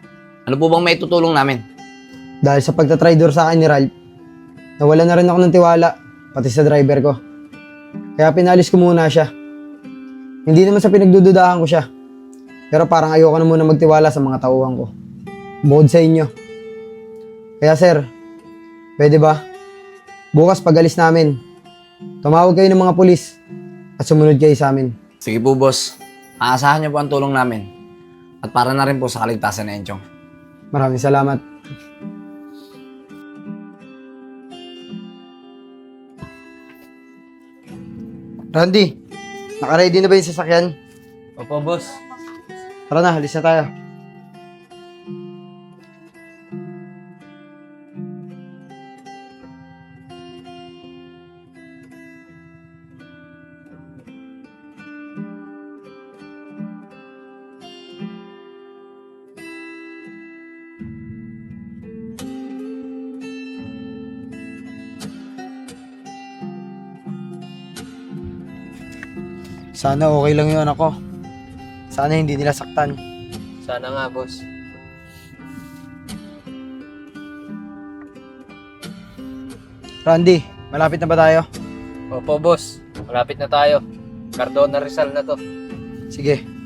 Ano po bang may tutulong namin? Dahil sa pagtatraitor sa akin ni Ralph, nawala na rin ako ng tiwala, pati sa driver ko. Kaya pinalis ko muna siya. Hindi naman sa pinagdududahan ko siya. Pero parang ayoko na muna magtiwala sa mga tauhan ko. Bukod sa inyo. Kaya sir, pwede ba? Bukas pag-alis namin, tumawag kayo ng mga pulis at sumunod kayo sa amin. Sige po, boss. Aasahan niyo po ang tulong namin. At para na rin po sa kaligtasan ni Enchong. Maraming salamat. Randy, naka-ready na ba yung sasakyan? Opo, boss. Tara na, halis na tayo. Sana okay lang yun ako. Sana hindi nila saktan. Sana nga, boss. Randy, malapit na ba tayo? Opo, boss. Malapit na tayo. Cardona Rizal na to. Sige.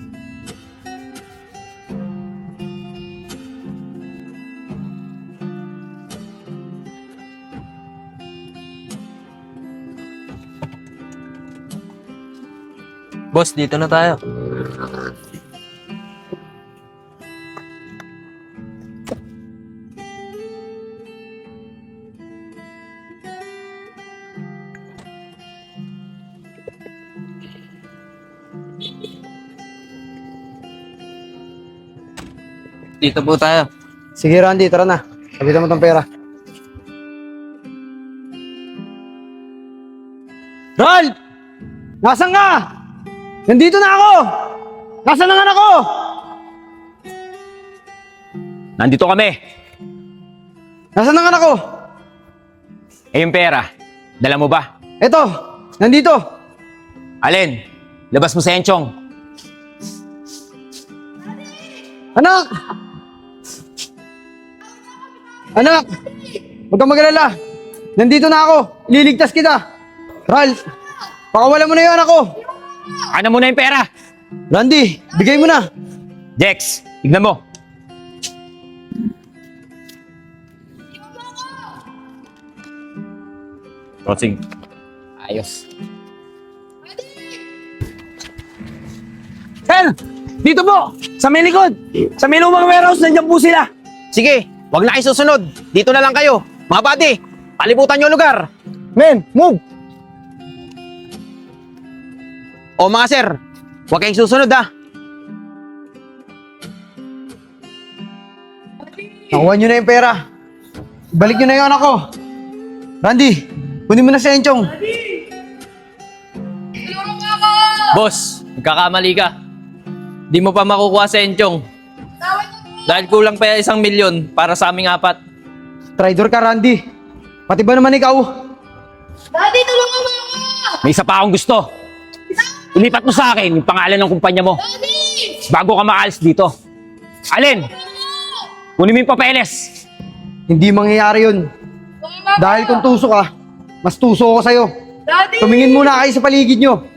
Boss, dito na tayo. Dito po tayo. Sige Randy, tara na. Sabitan mo tong pera. Ralph! Nasaan ka? Nandito na ako! Nasaan ang anak ko? Nandito kami. Nasaan ang anak ko? Eh yung pera, dala mo ba? Eto, nandito. Alin, labas mo sa Enchong. Anak! Anak! Huwag kang mag-alala. Nandito na ako. Ililigtas kita. Ralph, pakawalan mo na yung anak ko. Ano mo na yung pera? Randy, bigay mo na. Jex, tignan mo. Crossing. Ayos. Sir, dito po, sa may likod. Sa may lumang warehouse, nandiyan po sila. Sige, wag na kayo susunod. Dito na lang kayo. Mga buddy, palibutan nyo lugar. Men, move! O mga sir, huwag kayong susunod Nakuha nyo na yung pera. Balik nyo na yung anak ko. Randy, kunin mo na si Enchong. Boss, nagkakamali ka. Di mo pa makukuha sa Enchong. Dahil kulang pa 1 milyon para sa aming 4. Traitor ka, Randy. Pati ba naman ikaw? Daddy, tulungan mo ako! May isa pa akong gusto. Ilipat mo sa akin yung pangalan ng kumpanya mo. Bago ka makaalis dito. Alin? Kunin mo yung papeles. Hindi mangyayari yun. Dahil kung tuso ka, mas tuso ako sa'yo. Daddy! Tumingin muna kayo sa paligid nyo.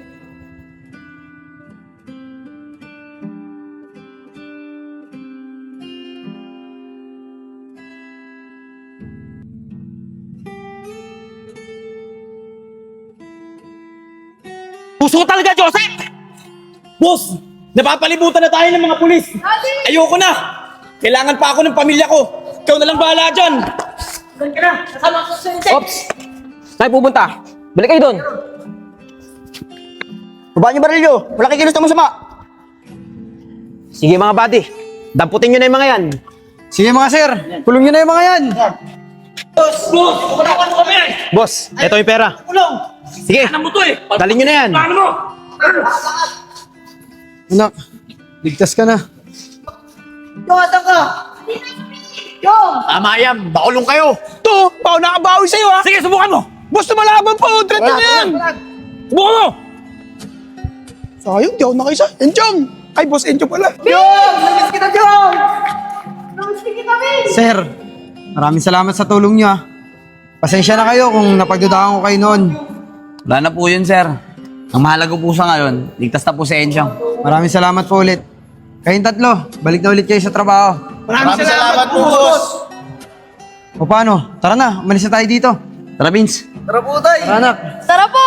Puso ko talaga, Joseph! Boss, napapalibutan na tayo ng mga pulis. Ayoko na. Kailangan pa ako ng pamilya ko. Ikaw na lang bahala dyan! Ops! Saan pupunta? Balik kayo doon! Baba niyo baril nyo. Wala kayo kinusta masama. Sige mga buddy, damputin nyo na yung mga yan. Sige mga sir, kulong nyo na yung mga yan. Boss, eto yung pera. Sige, dalhin nyo na yan. Anak, ligtas ka na. Tama yan, bakulong kayo. To, baka nakabawi sa'yo ha. Sige, subukan mo! Boss, lumalaban pa. Threat na yan. Subukan mo! Sayang, di ako nakisa. Enchong. Ay, boss, Enchong pala. Sir, maraming salamat sa tulong nyo ah. Pasensya na kayo kung napagdudahan ko kayo noon. Wala na po yun, sir. Ang mahalaga po sa ngayon, ligtas na po si Enchong. Maraming salamat po ulit. Kayong tatlo, balik na ulit kayo sa trabaho. Maraming salamat po, boss. O paano? Tara na, umalis na tayo dito. Tara, Vince. Tara anak. Tara po!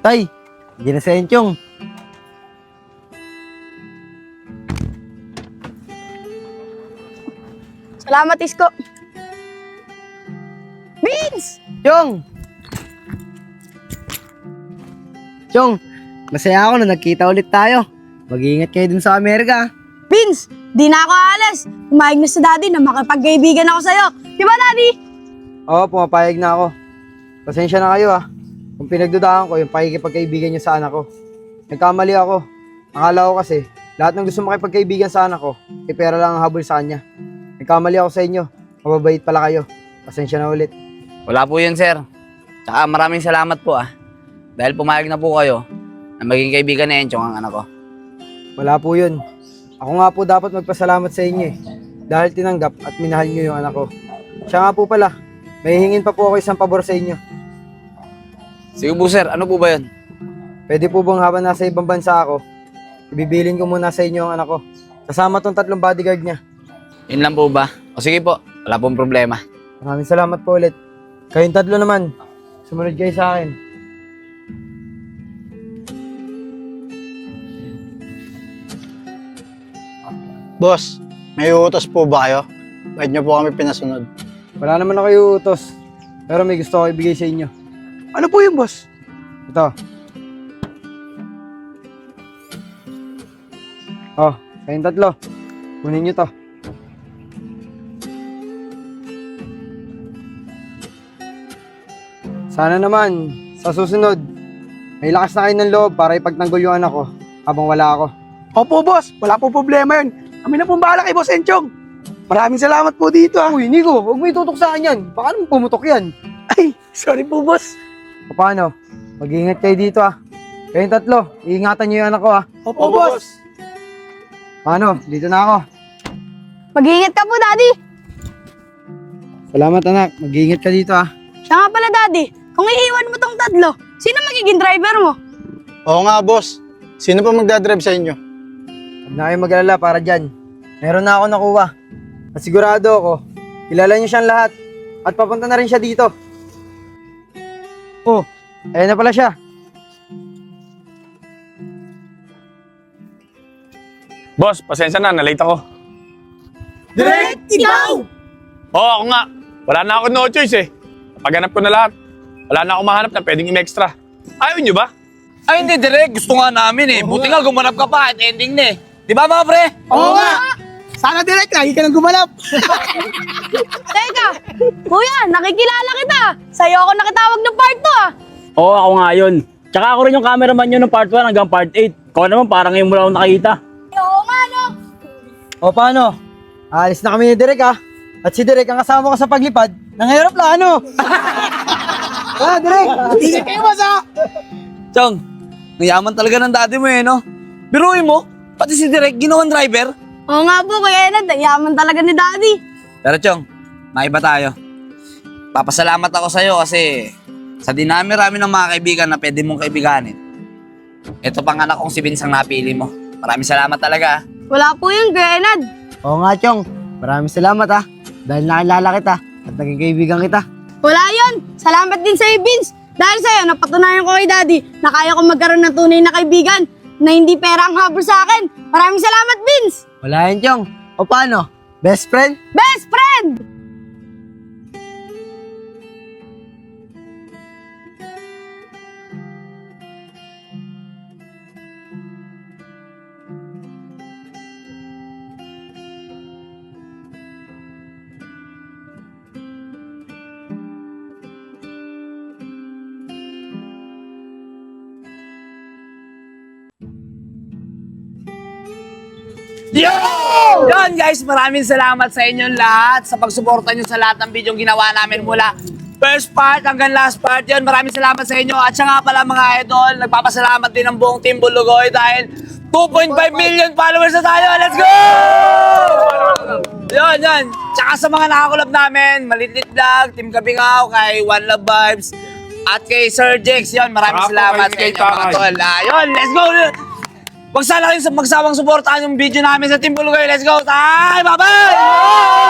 Tay, hindi na si Enchong. Salamat, Isko. Vince! Chong! Chong, masaya ako na nagkita ulit tayo. Mag-iingat kayo dun sa Amerika. Vince, di na ako aalis. Umayag na si Daddy na makipagkaibigan ako sa'yo. Di ba, Daddy? Oo, pumapayag na ako. Pasensya na kayo ah. Kung pinagdudahan ko yung pakikipagkaibigan niyo sa anak ko. Nagkamali ako. Akala ko kasi, lahat ng gusto makipagkaibigan sa anak ko, pera lang ang habol sa kanya. Nagkamali ako sa inyo. Mababait pala kayo. Pasensya na ulit. Wala po yun, sir. Tsaka maraming salamat po Dahil pumayag na po kayo na maging kaibigan ni Enchong ang anak ko. Wala po yun. Ako nga po dapat magpasalamat sa inyo dahil tinanggap at minahal niyo yung anak ko. Siya nga po pala, may hingin pa po ako isang pabor sa inyo. Sige po, sir. Ano po ba yun? Pwede po bang habang nasa ibang bansa ako, ibibilin ko muna sa inyo ang anak ko. Kasama tong 3 bodyguard niya. Yun lang po ba? O sige po. Wala pong problema. Maraming salamat po ulit. Kayong 3 naman, sumunod kayo sa akin. Boss, may utos po ba kayo? Bakit niyo po kami pinasunod? Wala naman ako yung utos, pero may gusto ko ibigay sa inyo. Ano po yung boss? Ito. Oh, kayong 3. Kunin nyo to. Sana naman, sa susunod, may lakas na kayo ng loob para ipagtanggol yung anak ko habang wala ako. Opo, boss. Wala po problema yun. Kami na pong bahala kay Boss Enchong. Maraming salamat po dito ah. Uy, Nico, huwag mo itutok sa akin yan. Baka naman pumutok yan. Ay, sorry po, boss. O paano? Mag-iingat kayo dito ah. Kayong 3, iingatan nyo yung anak ko ah. Opo, boss. Paano? Dito na ako. Mag-iingat ka po, Daddy. Salamat anak, mag-iingat ka dito ah. Siya nga pala, Daddy. Kung iiwan mo tong 3, sino magiging driver mo? Oo nga, boss. Sino pa magdadrive sa inyo? Huwag na kayong mag-alala para dyan. Meron na ako nakuha. At sigurado ako, kilala niyo siyang lahat. At papunta na rin siya dito. Oh, ayan na pala siya. Boss, pasensya na, nalate ako. Direct, ikaw! Oo, ako nga. Wala na ako no choice eh. Paghanap ko na lahat. Wala na ako mahanap na pwedeng in-extra. Ayaw nyo ba? Ay, hindi, direct. Gusto nga namin Buti nga gumanap ka pa at ending na Di ba, mga pre? Oo nga! Sana direct, lagi ka nang gumanap. Teka, kuya, nakikilala kita. Sa'yo ako nakitawag ng part 2 Oo, ako nga yun. Tsaka ako rin yung cameraman nyo ng part 1 hanggang part 8. Ikaw naman, parang ngayon mo lang ako nakita. Oo nga, no? O paano? Aalis na kami ni Derek ah. At si Derek ang kasama ko sa paglipad ng aeroplano. Derek! Hindi kayo, boss ah. Chong, nayaman talaga ng daddy mo no? Biruin mo, pati si Direk ginawang driver. Oo nga po, Kuya Enad. Yaman talaga ni Daddy. Pero Chong, maiba tayo. Papasalamat ako sa'yo kasi sa dinami-rami ng mga kaibigan na pwede mong kaibiganin. Ito pang anak kong si Vince ang napili mo. Maraming salamat talaga. Wala po yun, Kuya Enad. Oo nga, Chong. Maraming salamat dahil nakilala kita at naging kaibigan kita. Wala yun. Salamat din sa'yo, Vince. Dahil sa'yo, napatunayan ko kay Daddy na kaya ko magkaroon ng tunay na kaibigan na hindi pera ang habol sa akin. Maraming salamat, Vince! Wala yan, Chong. O paano? Best friend? Best friend! Yun guys, maraming salamat sa inyong lahat sa pagsuporta nyo sa lahat ng video ginawa namin mula first part hanggang last part. Yun, maraming salamat sa inyo. At siya nga pala mga idol, nagpapasalamat din ang buong Team Bulugoy dahil 2.5 million followers na tayo. Let's go! Yun. Tsaka sa mga nakakulab namin, Malitlit Vlog, Team Kabingaw, kay One Love Vibes, at kay Sir Jex. Yun, maraming salamat sa inyo mga tol. Yun, let's go! Huwag sana kayong magsawang suportahan yung video namin sa Team Bulugoy. Let's go! Bye! Bye-bye!